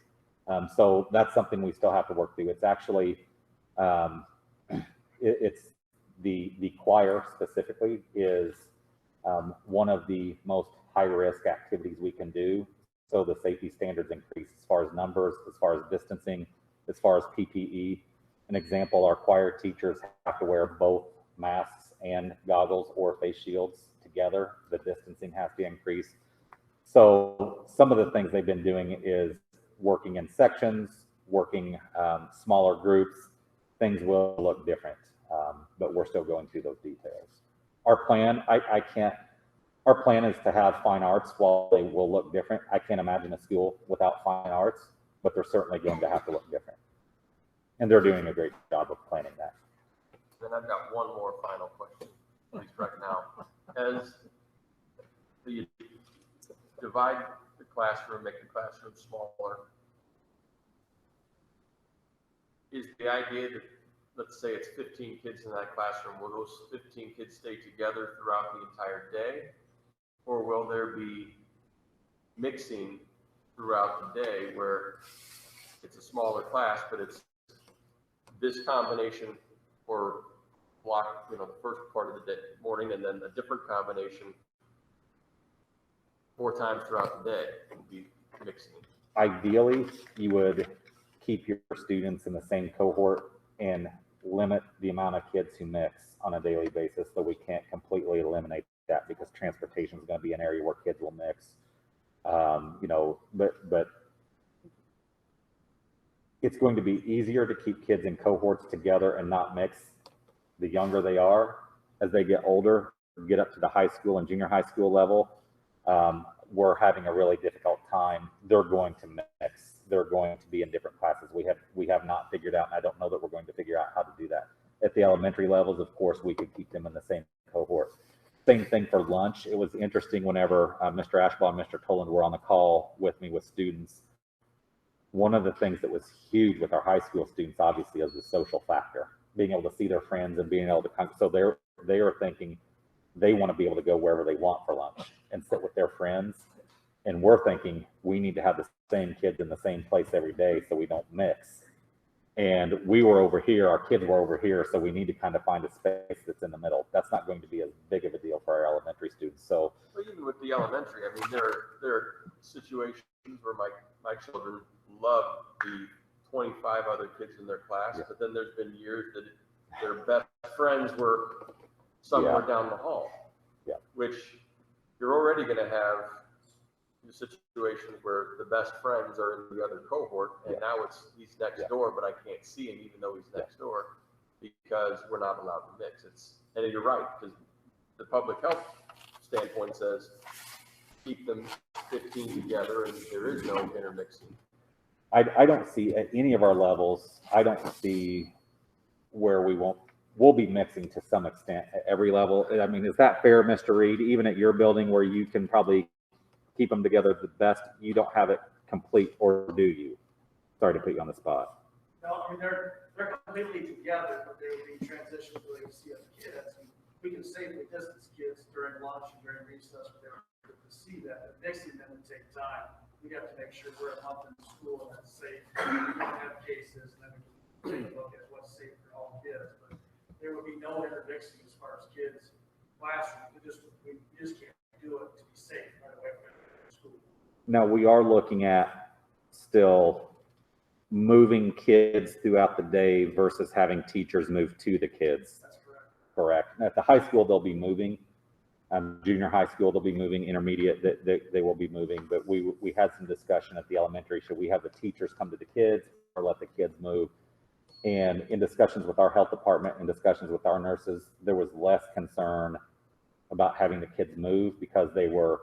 So that's something we still have to work through. It's actually, it's the choir specifically is one of the most high-risk activities we can do. So the safety standards increase as far as numbers, as far as distancing, as far as PPE. An example, our choir teachers have to wear both masks and goggles or face shields together. The distancing has to increase. So some of the things they've been doing is working in sections, working smaller groups. Things will look different, but we're still going through those details. Our plan, our plan is to have fine arts. While they will look different, I can't imagine a school without fine arts, but they're certainly going to have to look different. And they're doing a great job of planning that. Then I've got one more final question, at least right now. As you divide the classroom, make the classroom smaller, is the idea that, let's say it's 15 kids in that classroom, will those 15 kids stay together throughout the entire day? Or will there be mixing throughout the day where it's a smaller class, but it's this combination or block, the first part of the day, morning, and then a different combination 4 times throughout the day and be mixing? Ideally, you would keep your students in the same cohort and limit the amount of kids who mix on a daily basis, so we can't completely eliminate that, because transportation is going to be an area where kids will mix. But it's going to be easier to keep kids in cohorts together and not mix the younger they are. As they get older, get up to the high school and junior high school level, we're having a really difficult time. They're going to mix. They're going to be in different classes. We have not figured out, and I don't know that we're going to figure out how to do that. At the elementary levels, of course, we could keep them in the same cohort. Same thing for lunch. It was interesting whenever Mr. Ashbaugh and Mr. Toland were on the call with me with students. One of the things that was huge with our high school students, obviously, is the social factor, being able to see their friends and being able to come. So they are thinking they want to be able to go wherever they want for lunch and sit with their friends. And we're thinking we need to have the same kids in the same place every day so we don't mix. And we were over here, our kids were over here, so we need to kind of find a space that's in the middle. That's not going to be as big of a deal for our elementary students. So, well, even with the elementary, I mean, there are situations where my children love the 25 other kids in their class, but then there's been years that their best friends were somewhere down the hall, which you're already going to have the situations where the best friends are in the other cohort, and now he's next door, but I can't see him even though he's next door, because we're not allowed to mix. And you're right, because the public health standpoint says keep them 15 together, and there is no intermixing. I don't see at any of our levels, I don't see where we'll be mixing to some extent at every level. I mean, is that fair, Mr. Reed? Even at your building where you can probably keep them together the best, you don't have it complete, or do you? Sorry to put you on the spot. No, I mean, they're completely together, but there will be transitions where you see other kids. And we can safely distance kids during lunch and during recess for them to see that. But mixing them would take time. We have to make sure we're a month in school and that's safe. We don't have cases, and then we can take a look at what's safe for all kids. But there will be no intermixing as far as kids' classroom. We just can't do it to be safe right away from school. Now, we are looking at still moving kids throughout the day versus having teachers move to the kids. That's correct. Correct. At the high school, they'll be moving. Junior high school, they'll be moving. Intermediate, they will be moving. But we had some discussion at the elementary. Should we have the teachers come to the kids or let the kids move? And in discussions with our health department and discussions with our nurses, there was less concern about having the kids move, because they were,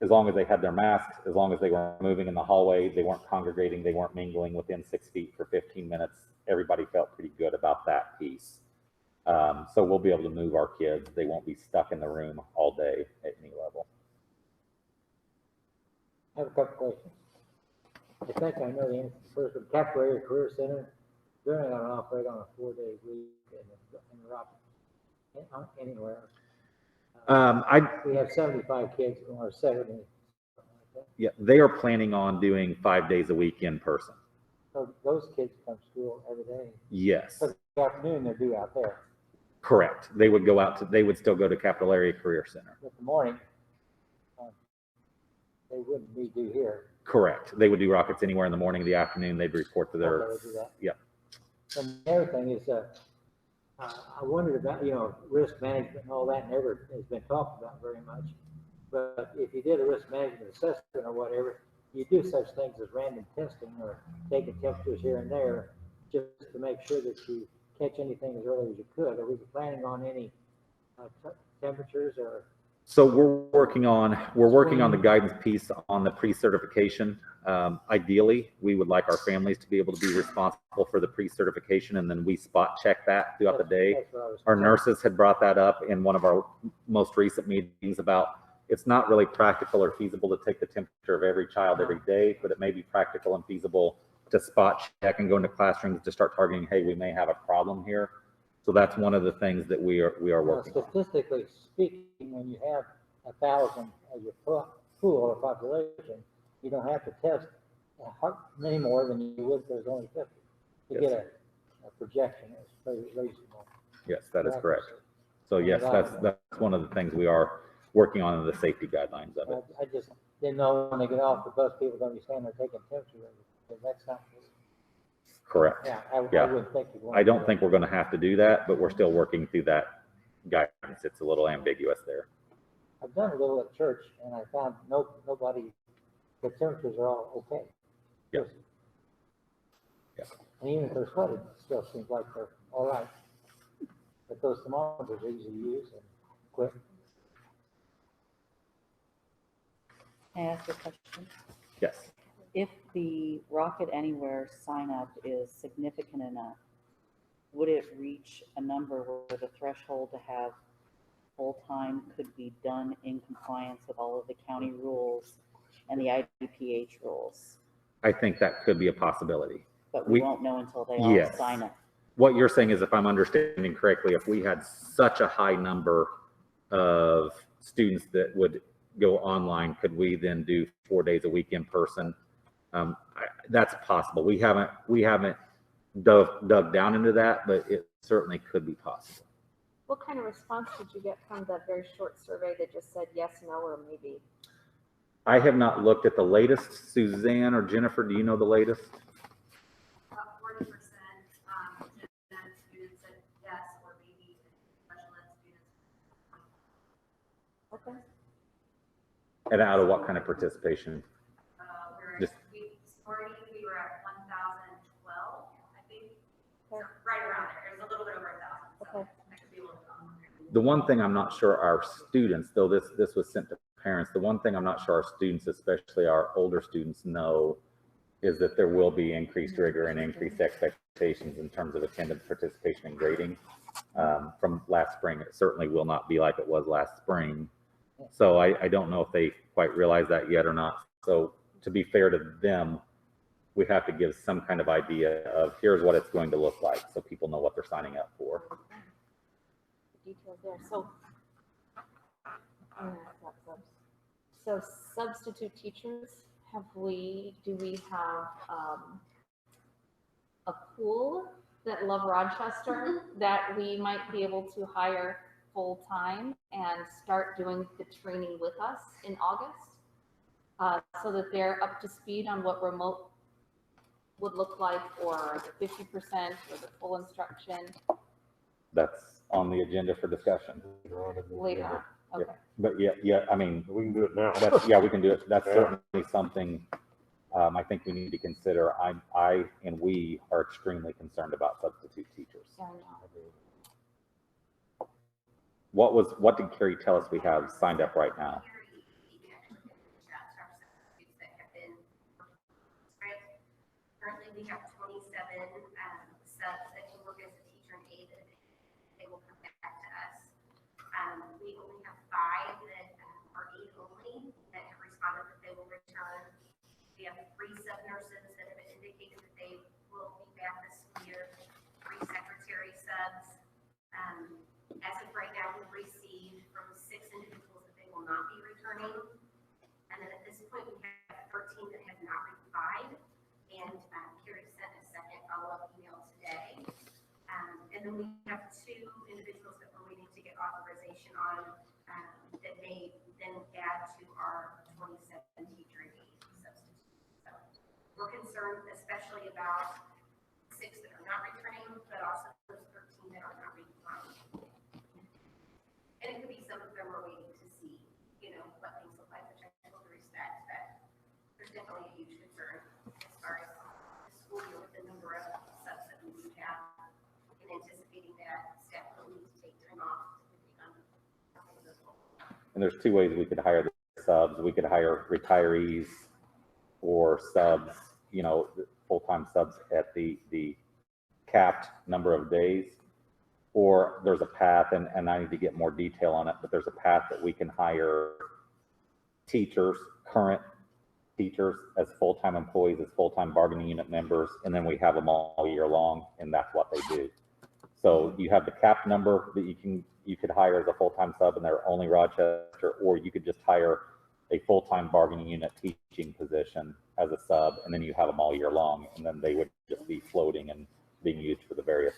as long as they had their masks, as long as they were moving in the hallway, they weren't congregating, they weren't mingling within 6 feet for 15 minutes. Everybody felt pretty good about that piece. So we'll be able to move our kids. They won't be stuck in the room all day at any level. I have a couple questions. I think I know the answer. First, the Capital Area Career Center, they're not gonna operate on a 4-day week in Rock anywhere. We have 75 kids or 70. Yeah, they are planning on doing 5 days a week in person. So those kids come to school every day. Yes, But the afternoon they're due out there. correct. They would go out to, they would still go to Capital Area Career Center. But the morning, they wouldn't be due here. Correct. They would do Rockets anywhere in the morning, the afternoon, they'd report to their, Okay, they do that. Yep. And the other thing is, I wondered about, risk management and all that never has been talked about very much. But if you did a risk management assessment or whatever, you do such things as random testing or taking temperatures here and there just to make sure that you catch anything as early as you could. Are we planning on any temperatures or? So we're working on the guidance piece on the pre-certification. Ideally, we would like our families to be able to be responsible for the pre-certification, and then we spot check that throughout the day. Our nurses had brought that up in one of our most recent meetings about it's not really practical or feasible to take the temperature of every child every day, but it may be practical and feasible to spot check and go into classrooms to start targeting, hey, we may have a problem here. So that's one of the things that we are working on. Statistically speaking, when you have 1,000 as your pool or population, you don't have to test many more than you would if there's only 50. You Yes. get a projection that's very reasonable. Yes, that is correct. So yes, that's one of the things we are working on in the safety guidelines of it. I just didn't know when they get off the bus, people are going to be standing there taking temperature. That's not. Correct. Yeah, I Yeah. wouldn't think you'd want I to don't do think we're going to have to do that, but we're still working through that guidance. It's a little ambiguous there. I've done a little at church, and I found nobody. The temperatures are all okay. Yeah. Yeah. And even if they're sweaty, it still seems like they're all right. But those thermometers are easy to use and quick. Can I ask a question? Yes. If the Rocket Anywhere sign up is significant enough, would it reach a number where the threshold to have full-time could be done in compliance with all of the county rules and the IDPH rules? I think that could be a possibility. But we won't know until they all Yes. sign up. What you're saying is, if I'm understanding correctly, if we had such a high number of students that would go online, could we then do 4 days a week in person? That's possible. We haven't dug down into that, but it certainly could be possible. What kind of response did you get from that very short survey that just said yes, no, or maybe? I have not looked at the latest. Suzanne or Jennifer, do you know the latest? About 40% gen ed students said yes or maybe, special ed students. Okay. And out of what kind of participation? We were at 1,012, I think. So right around there. It was a little bit over 1,000. So Okay. that could be a little bit on there. The one thing I'm not sure our students, though this was sent to parents, the one thing I'm not sure our students, especially our older students, know is that there will be increased rigor and increased expectations in terms of attendance, participation, and grading. From last spring, it certainly will not be like it was last spring. So I don't know if they quite realize that yet or not. So to be fair to them, we have to give some kind of idea of here's what it's going to look like so people know what they're signing up for. The details there. So substitute teachers, do we have a pool that love Rochester that we might be able to hire full-time and start doing the training with us in August? So that they're up to speed on what remote would look like, or the 50% or the full instruction That's on the agenda for discussion. later on. Okay. But yeah, I mean, We can do it now. yeah, we can do it. That's Yeah. certainly something I think we need to consider. I and we are extremely concerned about substitute teachers. Yeah, I know. What did Carrie tell us we have signed up right now? Currently, we have 27 subs that can work as a teacher and aide. They will have 3 sub-nurses that have indicated that they will be back this year, 3 secretary subs. As of right now, we've received from 6 individuals that they will not be returning. And then at this point, we have 13 that have not replied. And Carrie sent a second follow-up email today. And then we have 2 individuals that we're waiting to get authorization on that may then add to our 27 teacher and aide substitutes. So we're concerned especially about 6 that are not returning, but also those 13 that are not replying. And it could be some of them are waiting to see, what things look like, which I totally respect, but there's definitely a huge concern as far as the school year with the number of subs that we do have, and anticipating that staff will need to take time off to take on things as well. And there's 2 ways we could hire the subs. We could hire retirees or subs, full-time subs at the capped number of days. Or there's a path, and I need to get more detail on it, but there's a path that we can hire teachers, current teachers, as full-time employees, as full-time bargaining unit members, and then we have them all year long, and that's what they do. So you have the cap number that you could hire as a full-time sub, and they're only Rochester, or you could just hire a full-time bargaining unit teaching position as a sub, and then you have them all year long, and then they would just be floating and being used for the various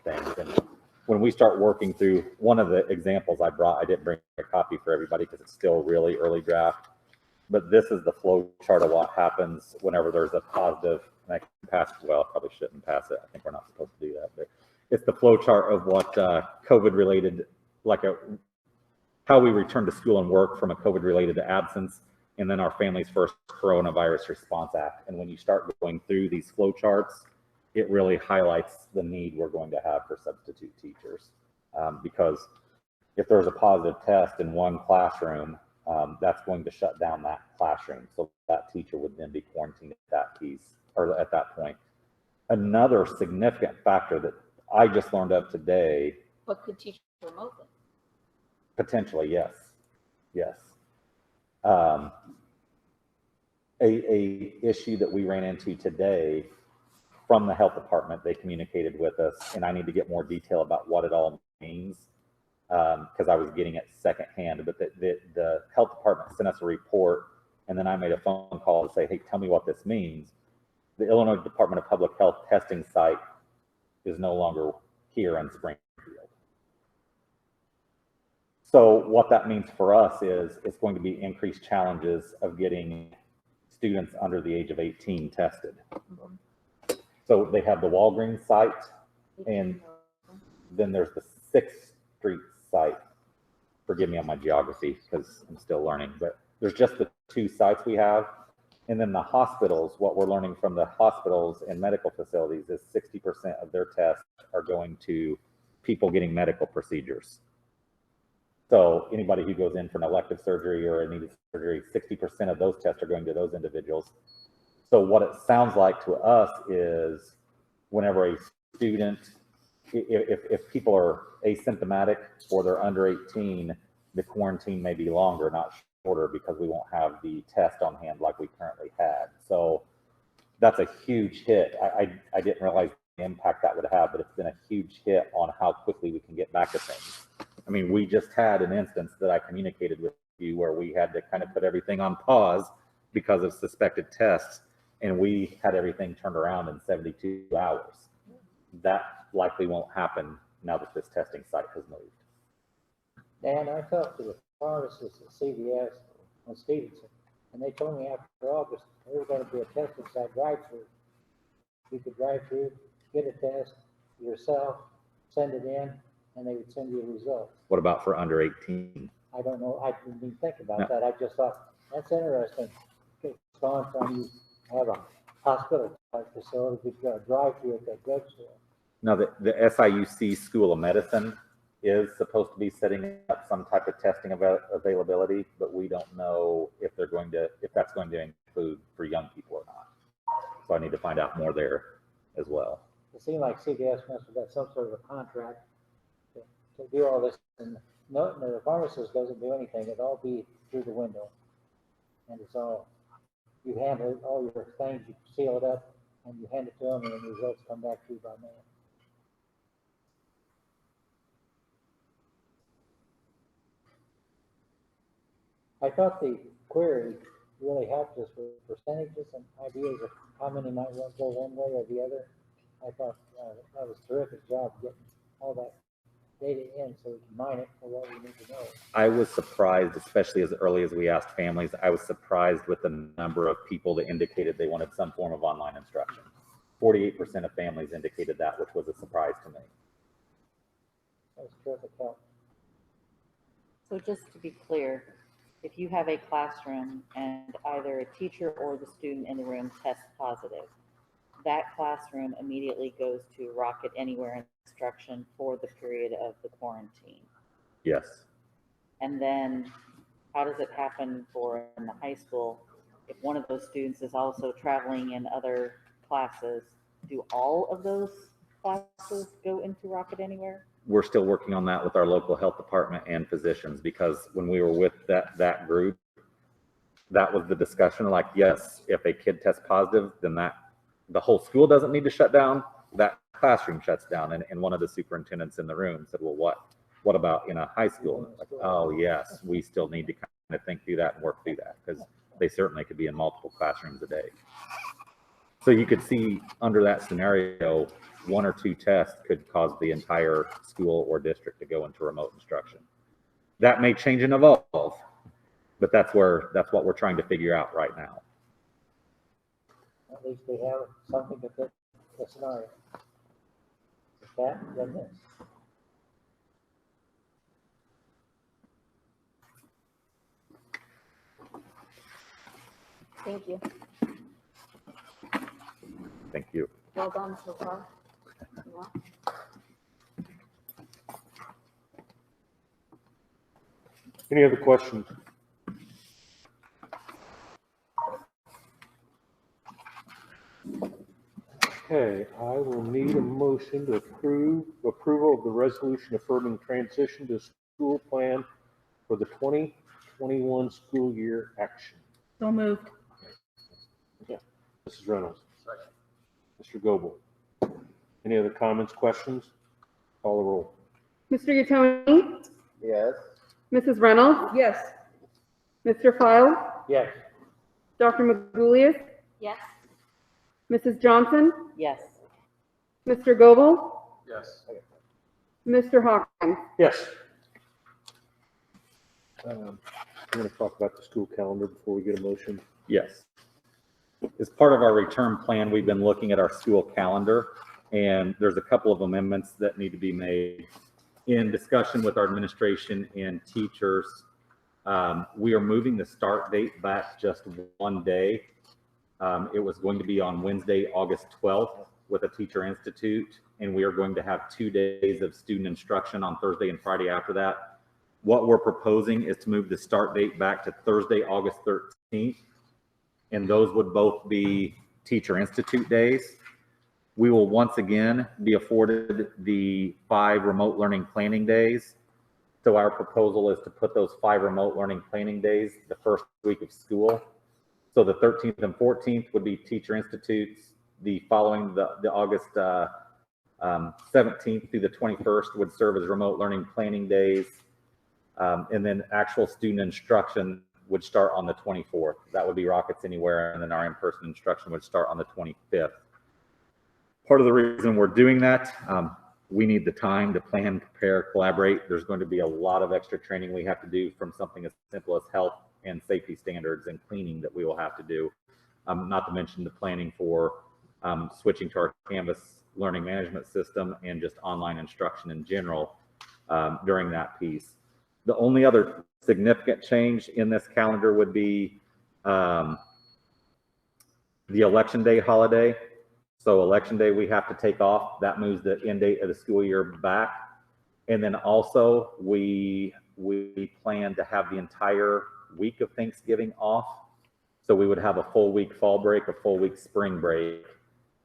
things. And when we start working through one of the examples I brought, I didn't bring a copy for everybody because it's still really early draft, but this is the flow chart of what happens whenever there's a positive, and I can pass, well, I probably shouldn't pass it. I think we're not supposed to do that, but it's the flow chart of what COVID related, how we return to school and work from a COVID related absence, and then our Families First Coronavirus Response Act. And when you start going through these flow charts, it really highlights the need we're going to have for substitute teachers. Because if there's a positive test in one classroom, that's going to shut down that classroom. So that teacher would then be quarantined at that piece, or at that point. Another significant factor that I just learned of today. But could teach remotely? Potentially, yes. Yes. A issue that we ran into today from the health department, they communicated with us, and I need to get more detail about what it all means, because I was getting it secondhand, but the health department sent us a report, and then I made a phone call to say, hey, tell me what this means. The Illinois Department of Public Health testing site is no longer here in Springfield. So what that means for us is it's going to be increased challenges of getting students under the age of 18 tested. So they have the Walgreens site, and then there's the 6th Street site. Forgive me on my geography because I'm still learning, but there's just the 2 sites we have. And then the hospitals, what we're learning from the hospitals and medical facilities is 60% of their tests are going to people getting medical procedures. So anybody who goes in for an elective surgery or a needed surgery, 60% of those tests are going to those individuals. So what it sounds like to us is whenever a student, if people are asymptomatic or they're under 18, the quarantine may be longer, not shorter, because we won't have the test on hand like we currently had. So that's a huge hit. I didn't realize the impact that would have, but it's been a huge hit on how quickly we can get back to things. I mean, we just had an instance that I communicated with you where we had to kind of put everything on pause because of suspected tests, and we had everything turned around in 72 hours. That likely won't happen now that this testing site has moved. Dan, I talked to the pharmacist at CVS on Stevenson, and they told me after August, there was going to be a testing site drive-through. You could drive through, get a test yourself, send it in, and they would send you a result. What about for under 18? I don't know. I didn't even think about that. I just thought, that's interesting. It's gone from you have a hospital type facility to drive through at that drugstore. Now, the SIUC School of Medicine is supposed to be setting up some type of testing availability, but we don't know if that's going to include for young people or not. So I need to find out more there as well. It seemed like CVS must have got some sort of a contract to do all this, and no, the pharmacist doesn't do anything. It'll all be through the window, and it's all you handle all your things, you seal it up, and you hand it to them, and then the results come back to you by mail. I thought the query really helped us with percentages and ideas of how many might go one way or the other. I thought that was a terrific job getting all that data in so we can mine it for what we need to know. I was surprised, especially as early as we asked families, I was surprised with the number of people that indicated they wanted some form of online instruction. 48% of families indicated that, which was a surprise to me. That was terrific help. So just to be clear, if you have a classroom and either a teacher or the student in the room tests positive, that classroom immediately goes to Rocket Anywhere instruction for the period of the quarantine. Yes. And then how does it happen for in the high school? If one of those students is also traveling in other classes, do all of those classes go into Rocket Anywhere? We're still working on that with our local health department and physicians, because when we were with that group, that was the discussion. Like, yes, if a kid tests positive, then the whole school doesn't need to shut down. That classroom shuts down. And one of the superintendents in the room said, well, what about in a high school? Like, oh yes, we still need to kind of think through that and work through that, because they certainly could be in multiple classrooms a day. So you could see under that scenario, 1 or 2 tests could cause the entire school or district to go into remote instruction. That may change and evolve, but that's what we're trying to figure out right now. At least we have something to fit the scenario. With that, then this. Thank you. Thank you. Well done so far. Yeah. Any other questions? Okay, I will need a motion to approval of the resolution affirming transition to school plan for the 2021 school year action. So moved. Yeah. Mrs. Reynolds. Second. Mr. Goebel. Any other comments, questions? Call the roll. Mr. Gattoni? Yes. Mrs. Reynolds? Yes. Mr. File? Yes. Dr. Magoulias? Yes. Mrs. Johnson? Yes. Mr. Goebel? Yes. Mr. Hawkins? Yes. I'm going to talk about the school calendar before we get a motion. Yes. As part of our return plan, we've been looking at our school calendar, and there's a couple of amendments that need to be made. In discussion with our administration and teachers, we are moving the start date back just one day. It was going to be on Wednesday, August 12th with a teacher institute, and we are going to have 2 days of student instruction on Thursday and Friday after that. What we're proposing is to move the start date back to Thursday, August 13th, and those would both be teacher institute days. We will once again be afforded the 5 remote learning planning days. So our proposal is to put those 5 remote learning planning days the first week of school. So the 13th and 14th would be teacher institutes. The following, the August 17th through the 21st would serve as remote learning planning days. And then actual student instruction would start on the 24th. That would be Rockets Anywhere, and then our in-person instruction would start on the 25th. Part of the reason we're doing that, we need the time to plan, prepare, collaborate. There's going to be a lot of extra training we have to do, from something as simple as health and safety standards and cleaning that we will have to do. Not to mention the planning for switching to our Canvas learning management system and just online instruction in general during that piece. The only other significant change in this calendar would be the Election Day holiday. So Election Day we have to take off. That moves the end date of the school year back. And then also we plan to have the entire week of Thanksgiving off. So we would have a full week fall break, a full week spring break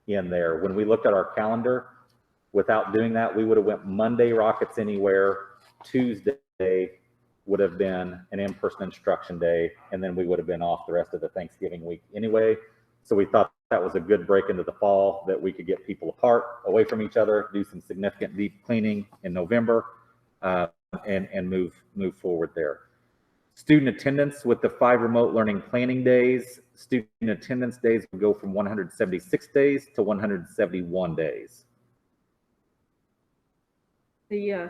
in there. When we looked at our calendar, without doing that, we would have went Monday Rockets Anywhere, Tuesday would have been an in-person instruction day, and then we would have been off the rest of the Thanksgiving week anyway. So we thought that was a good break into the fall, that we could get people apart, away from each other, do some significant deep cleaning in November, and move forward there. Student attendance with the 5 remote learning planning days, student attendance days would go from 176 days to 171 days. The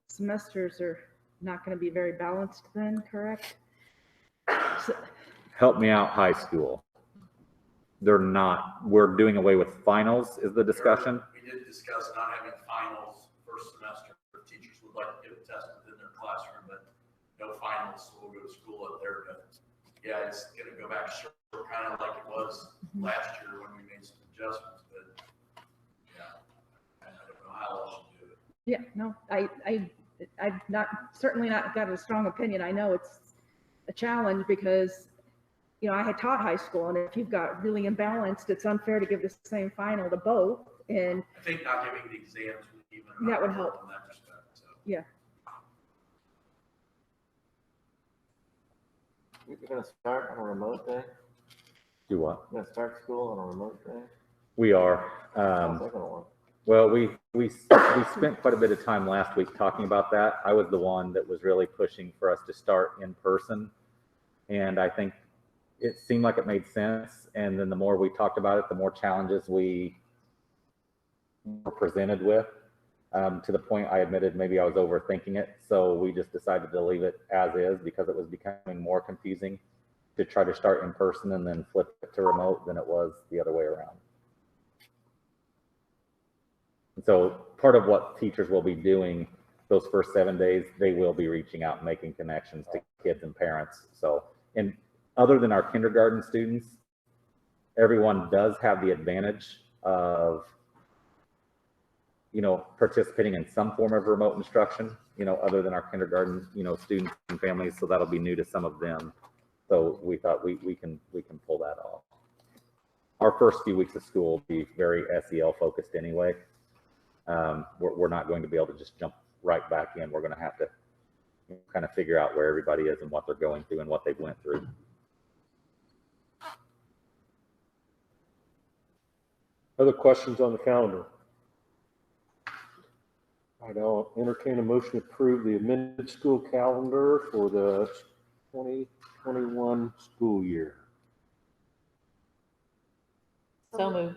semesters are not going to be very balanced then, correct? So, Help me out, high school. They're not. We're doing away with finals is the discussion. We did discuss not having finals first semester. Teachers would like to get a test within their classroom, but no finals, so we'll go to school up there. But yeah, it's going to go back kind of like it was last year when we made some adjustments. But yeah, I don't know how else to do it. yeah, no, I've certainly not got a strong opinion. I know it's a challenge because, you know, I had taught high school, and if you've got really imbalanced, it's unfair to give the same final to both. And I think not giving the exams would even that would help in that respect. So. Yeah. You're gonna start on a remote day? Do what? You're gonna start school on a remote day? We are. How's that gonna work? Well, we spent quite a bit of time last week talking about that. I was the one that was really pushing for us to start in person, and I think it seemed like it made sense. And then the more we talked about it, the more challenges we were presented with. To the point I admitted maybe I was overthinking it, so we just decided to leave it as is because it was becoming more confusing to try to start in person and then flip it to remote than it was the other way around. And so part of what teachers will be doing those first 7 days, they will be reaching out and making connections to kids and parents. So, and other than our kindergarten students, everyone does have the advantage of, you know, participating in some form of remote instruction, you know, other than our kindergarten, you know, students and families. So that'll be new to some of them. So we thought we can pull that off. Our first few weeks of school will be very SEL focused anyway. We're not going to be able to just jump right back in. We're going to have to kind of figure out where everybody is and what they're going through and what they've went through. Other questions on the calendar? I'll entertain a motion to approve the amended school calendar for the 2021 school year. So moved.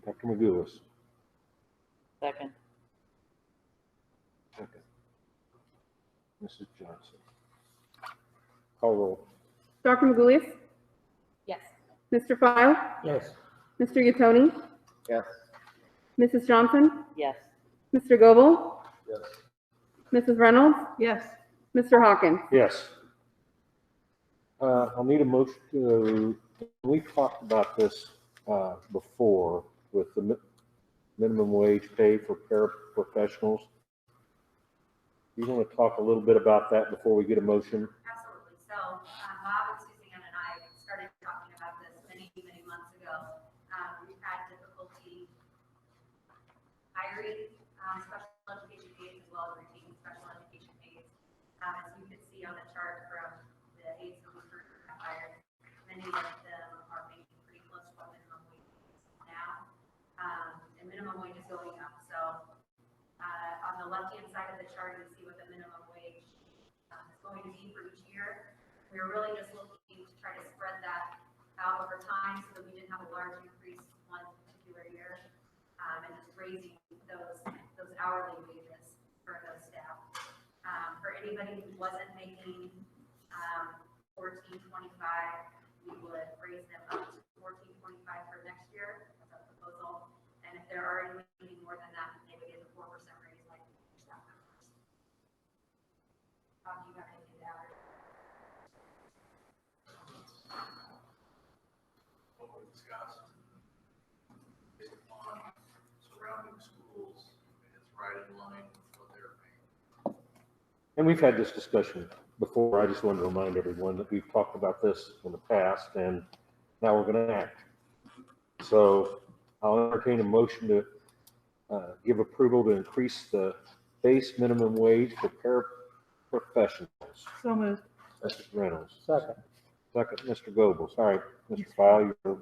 Dr. McGillis. Second. Second. Mrs. Johnson. Call roll. Dr. Magoulias? Yes. Mr. File? Yes. Mr. Yatoni? Yes. Mrs. Johnson? Yes. Mr. Goebel? Yes. Mrs. Reynolds? yes. Mr. Hawkins? Yes. I'll need a motion to, we talked about this before with the minimum wage pay for paraprofessionals. You want to talk a little bit about that before we get a motion? Absolutely. So Bob and Suzanne and I started talking about this many, many months ago. We've had difficulty hiring special education aides as well as retaining special education aides. As you can see on the chart from the aides that we currently have hired, many of them are making pretty close to what minimum wage is now. And minimum wage is going up. So on the left-hand side of the chart, you see what the minimum wage is going to be for each year. We're really just looking to try to spread that out over time so that we didn't have a large increase one particular year, and just raising those hourly wages for those staff. For anybody who wasn't making $14.25, we would raise them up to $14.25 for next year. That's our proposal. And if they're already making more than that, they would get a 4% raise like staff members. Do you have anything to add? What we discussed based upon surrounding schools, it's right in line with what they're paying. And we've had this discussion before. I just wanted to remind everyone that we've talked about this in the past, and now we're going to act. So I'll entertain a motion to give approval to increase the base minimum wage for professionals? So moved. Mrs. Reynolds. Second. Second, Mr. Goble. Sorry, Mr. File, you're a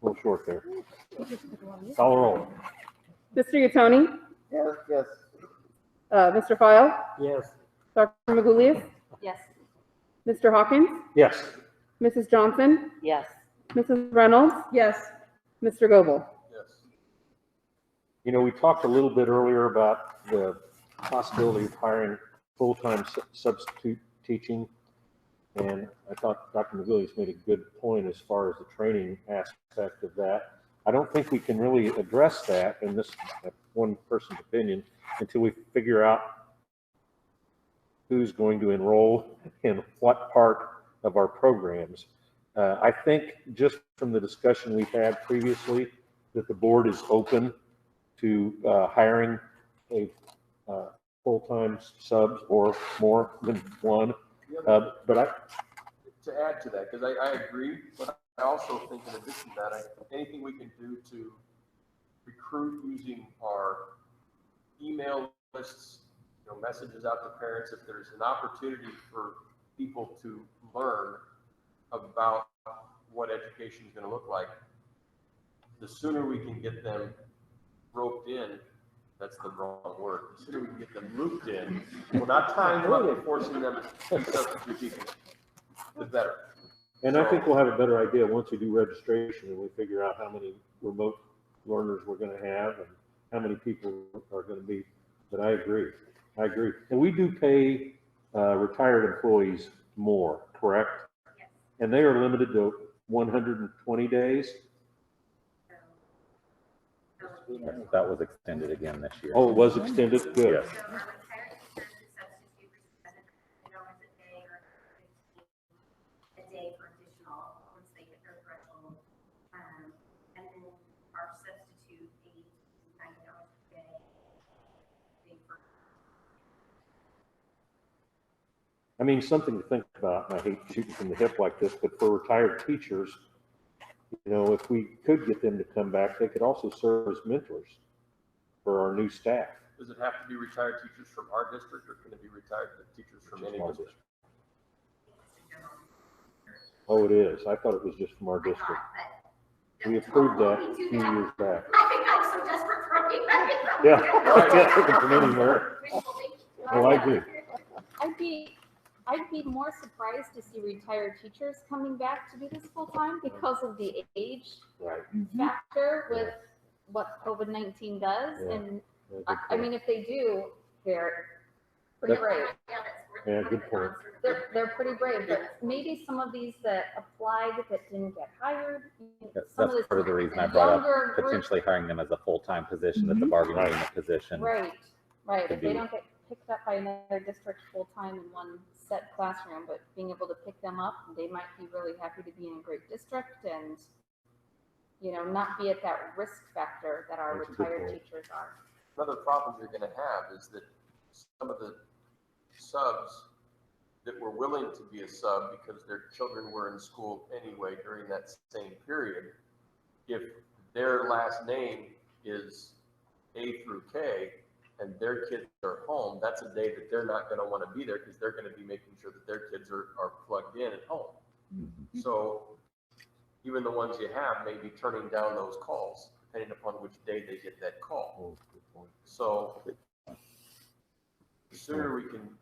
little short there. Call the roll. Mr. Utoni, Yes, yes. Mr. File, Yes. Dr. Magulius, Yes. Mr. Hawkins, Yes. Mrs. Johnson, Yes. Mrs. Reynolds, Yes. Mr. Goble. Yes. You know, we talked a little bit earlier about the possibility of hiring full-time substitute teaching. And I thought Dr. McGillies made a good point as far as the training aspect of that. I don't think we can really address that in this one person's opinion until we figure out who's going to enroll in what part of our programs. I think just from the discussion we've had previously, that the board is open to hiring a full-time subs or more than one. But To add to that, because I agree, but I also think in addition to that, anything we can do to recruit using our email lists, messages out to parents, if there's an opportunity for people to learn about what education is going to look like, the sooner we can get them roped in, that's the wrong word, the sooner we can get them looped in, we're not tying them up and forcing them to be substitute teachers, the better. And I think we'll have a better idea once we do registration and we figure out how many remote learners we're going to have and how many people are going to be. But I agree. And we do pay retired employees more, correct? Yes. And they are limited to 120 days. That was extended again this year. Oh, it was extended? Good. Yes. So our retired teachers and substitutes, it's a day or a day for additional, once they hit their threshold. And then our substitute aides, $90 a day. I mean, something to think about, and I hate shooting from the hip like this, but for retired teachers, if we could get them to come back, they could also serve as mentors for our new staff. Does it have to be retired teachers from our district, or can it be retired teachers from any district? Oh, it is. I thought it was just from our district. We approved that a few years back. I think I'm so desperate for a feedback. Yeah, I can't think of from anywhere. Oh, I do. I'd be more surprised to see retired teachers coming back to do this full time because of the age Right. factor with what COVID-19 does. Yeah. And I mean, if they do, they're pretty brave. Yeah, good point. They're pretty brave, but maybe some of these that applied that didn't get hired. That's some of this part of the reason I brought younger up group- potentially hiring them as a full-time position, that's a bargaining unit position. Right. Could If they be. don't get picked up by another district full-time in one set classroom, but being able to pick them up, they might be really happy to be in a great district and, not be at that risk factor that our That's a good retired point. teachers are. Another problem you're going to have is that some of the subs that were willing to be a sub because their children were in school anyway during that same period, if their last name is A through K and their kids are home, that's a day that they're not going to want to be there because they're going to be making sure that their kids are plugged in at home. Mhm. So even the ones you have may be turning down those calls depending upon which day they get that call. Oh, good point. So the sooner we can,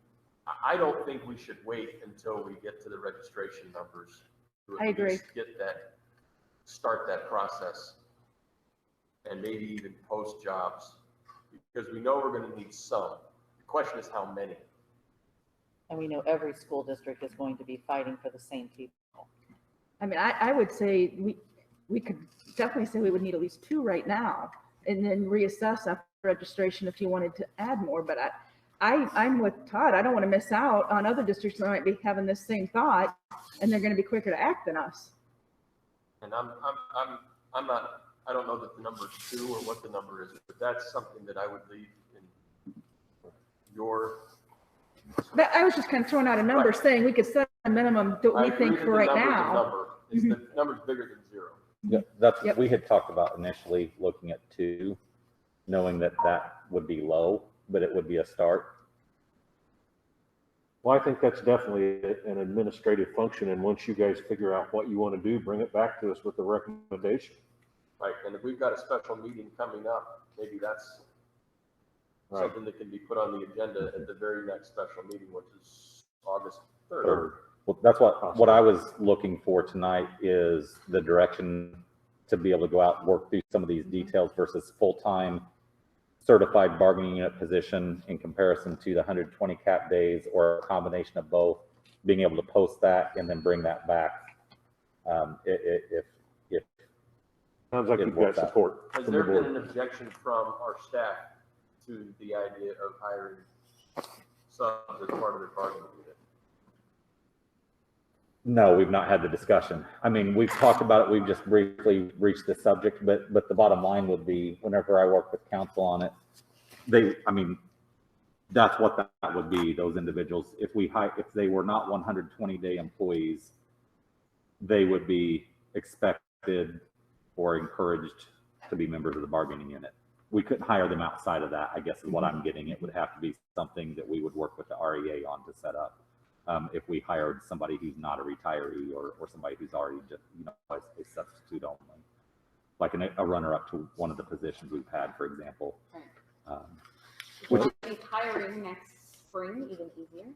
I don't think we should wait until we get to the registration numbers. To I at agree. least start that process. And maybe even post jobs, because we know we're going to need some. The question is how many. And we know every school district is going to be fighting for the same people. I mean, I would say we could definitely say we would need at least 2 right now and then reassess after registration if you wanted to add more. But I'm with Todd. I don't want to miss out on other districts that might be having this same thought and they're going to be quicker to act than us. And I'm not, I don't know that the number is 2 or what the number is, but that's something that I would leave in your. But I was just kind of throwing out a number saying we could set a minimum that we think for right now. The number's bigger than 0. Yeah, that's what Yep. we had talked about initially, looking at 2, knowing that would be low, but it would be a start. Well, I think that's definitely an administrative function, and once you guys figure out what you want to do, bring it back to us with a recommendation. Right, and if we've got a special meeting coming up, maybe that's Right. something that can be put on the agenda at the very next special meeting, which is August 3rd. Third. Well, that's what I was looking for tonight is the direction to be able to go out and work through some of these details versus full-time certified bargaining unit position in comparison to the 120 cap days or a combination of both, being able to post that and then bring that back. If Sounds like it you've got works out. support Has from there the been board. an objection from our staff to the idea of hiring subs as part of their bargaining unit? No, we've not had the discussion. I mean, we've talked about it. We've just briefly reached the subject, but the bottom line would be whenever I work with council on it, that's what that would be, those individuals. If they were not 120-day employees, they would be expected or encouraged to be members of the bargaining unit. We couldn't hire them outside of that, I guess is what I'm getting. It would have to be something that we would work with the REA on to set up. If we hired somebody who's not a retiree or somebody who's already just, a substitute only, like a runner-up to one of the positions we've had, for example. Which would make hiring next spring even easier.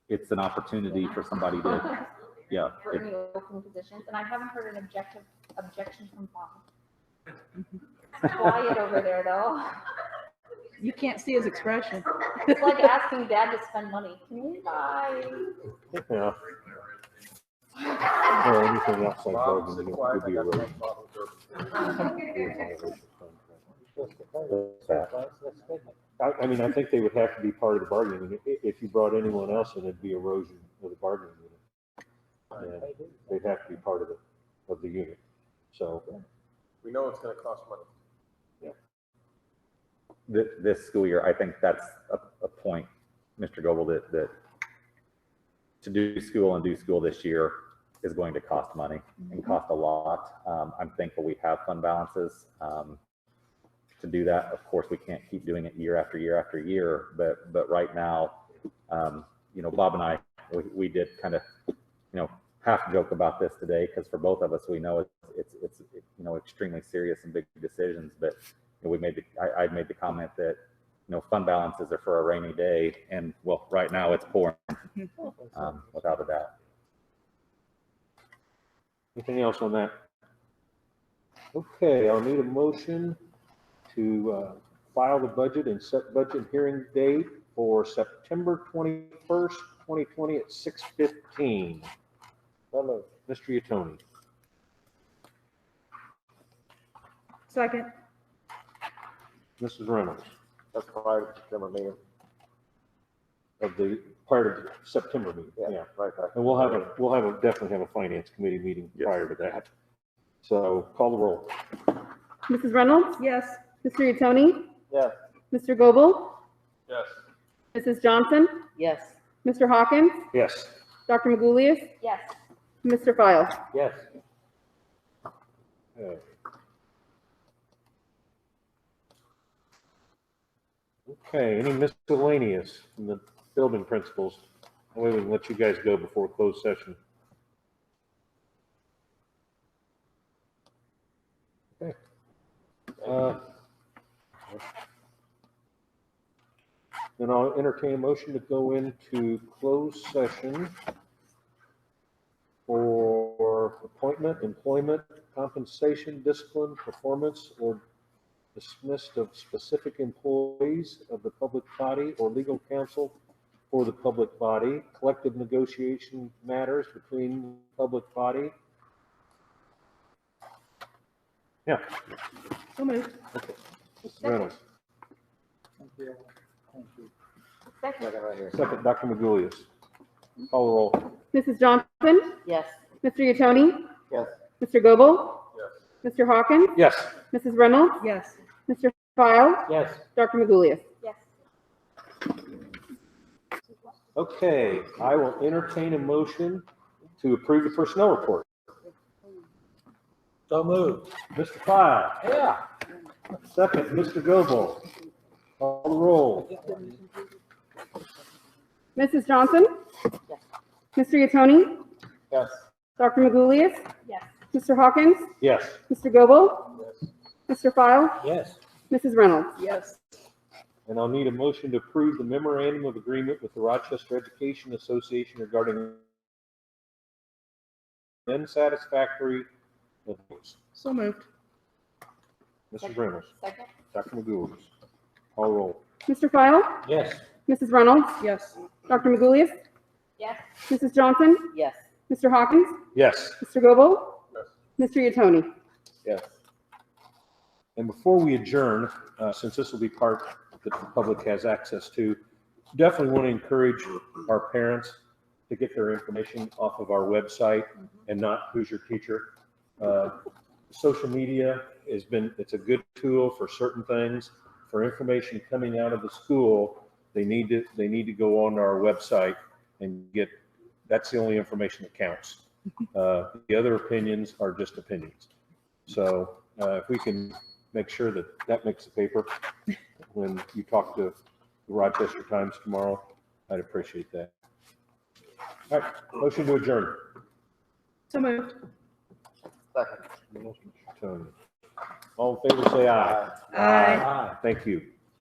It's an opportunity for somebody to, yeah. For any open positions, and I haven't heard an objection from Bob. Quiet over there, though. You can't see his expression. It's like asking Dad to spend money. Can we buy? Yeah. Or anything else like Bob, bargaining sit unit quiet, would I be got erosion. my bottle of I mean, I think they would have to be part of the bargaining unit. If you brought anyone else in, it'd be erosion of the bargaining unit. And they'd have to be part of the unit. So, We know it's gonna cost money. This school year, I think that's a point, Mr. Goble, that to do school this year is going to cost money and cost a lot. I'm thankful we have fund balances to do that. Of course, we can't keep doing it year after year after year, but right now, Bob and I, we did kind of, half joke about this today because for both of us, we know it's extremely serious and big decisions, but I made the comment that, fund balances are for a rainy day, and well, right now it's pouring, without a doubt. anything else on that? Okay, I'll need a motion to file the budget and set budget hearing date for September 21st, 2020 at 6:15. Hello, Mr. Yatoni. Second. Mrs. Reynolds, That's prior to September meeting. of the part of the September meeting, yeah. Right. And we'll definitely have a finance committee meeting prior to that. So call the roll. Mrs. Reynolds? Yes. Mr. Yatoni? Yes. Mr. Goble? Yes. Mrs. Johnson? Yes. Mr. Hawkins? Yes. Dr. Magoulias? Yes. Mr. File? Yes. Okay. Okay, any miscellaneous from the building principals? That way we can let you guys go before closed session. Okay. Then I'll entertain a motion to go into closed session for appointment, employment, compensation, discipline, performance, or dismissed of specific employees of the public body or legal counsel for the public body, collective negotiation matters between the public body. Yeah. So moved. Okay. Mrs. Reynolds. Second. Right here. Second, Dr. Magoulias. Call the roll. Mrs. Johnson? Yes. Mr. Yatoni? Yes. Mr. Goble? Yes. Mr. Hawkins? Yes. Mrs. Reynolds? Yes. Mr. File? Yes. Dr. Magoulias? Yes. Okay, I will entertain a motion to approve the personnel report. So moved. Mr. File. Yeah. Second, Mr. Goble. Call the roll. Mrs. Johnson? Yes. Mr. Iannoni? Yes. Dr. Magoulias? Yes. Mr. Hawkins? Yes. Mr. Goble? Mr. File? Yes. Mrs. Reynolds? Yes. And I'll need a motion to approve the memorandum of agreement with the Rochester Education Association regarding unsatisfactory reports. So moved. Mrs. Reynolds, Second? Dr. Magoulias, call roll. Mr. File? Yes. Mrs. Reynolds? Yes. Dr. Magoulias? Yes. Mrs. Johnson? Yes. Mr. Hawkins? Yes. Mr. Goble? Mr. Iannoni? Yes. And before we adjourn, since this will be part that the public has access to, definitely want to encourage our parents to get their information off of our website and not Who's Your Teacher. Social media it's a good tool for certain things. For information coming out of the school, they need to go on our website and that's the only information that counts. The other opinions are just opinions. So if we can make sure that makes the paper when you talk to the Rochester Times tomorrow, I'd appreciate that. All right, motion to adjourn. So moved. Second. All in favor, say aye. Aye. Aye. Thank you.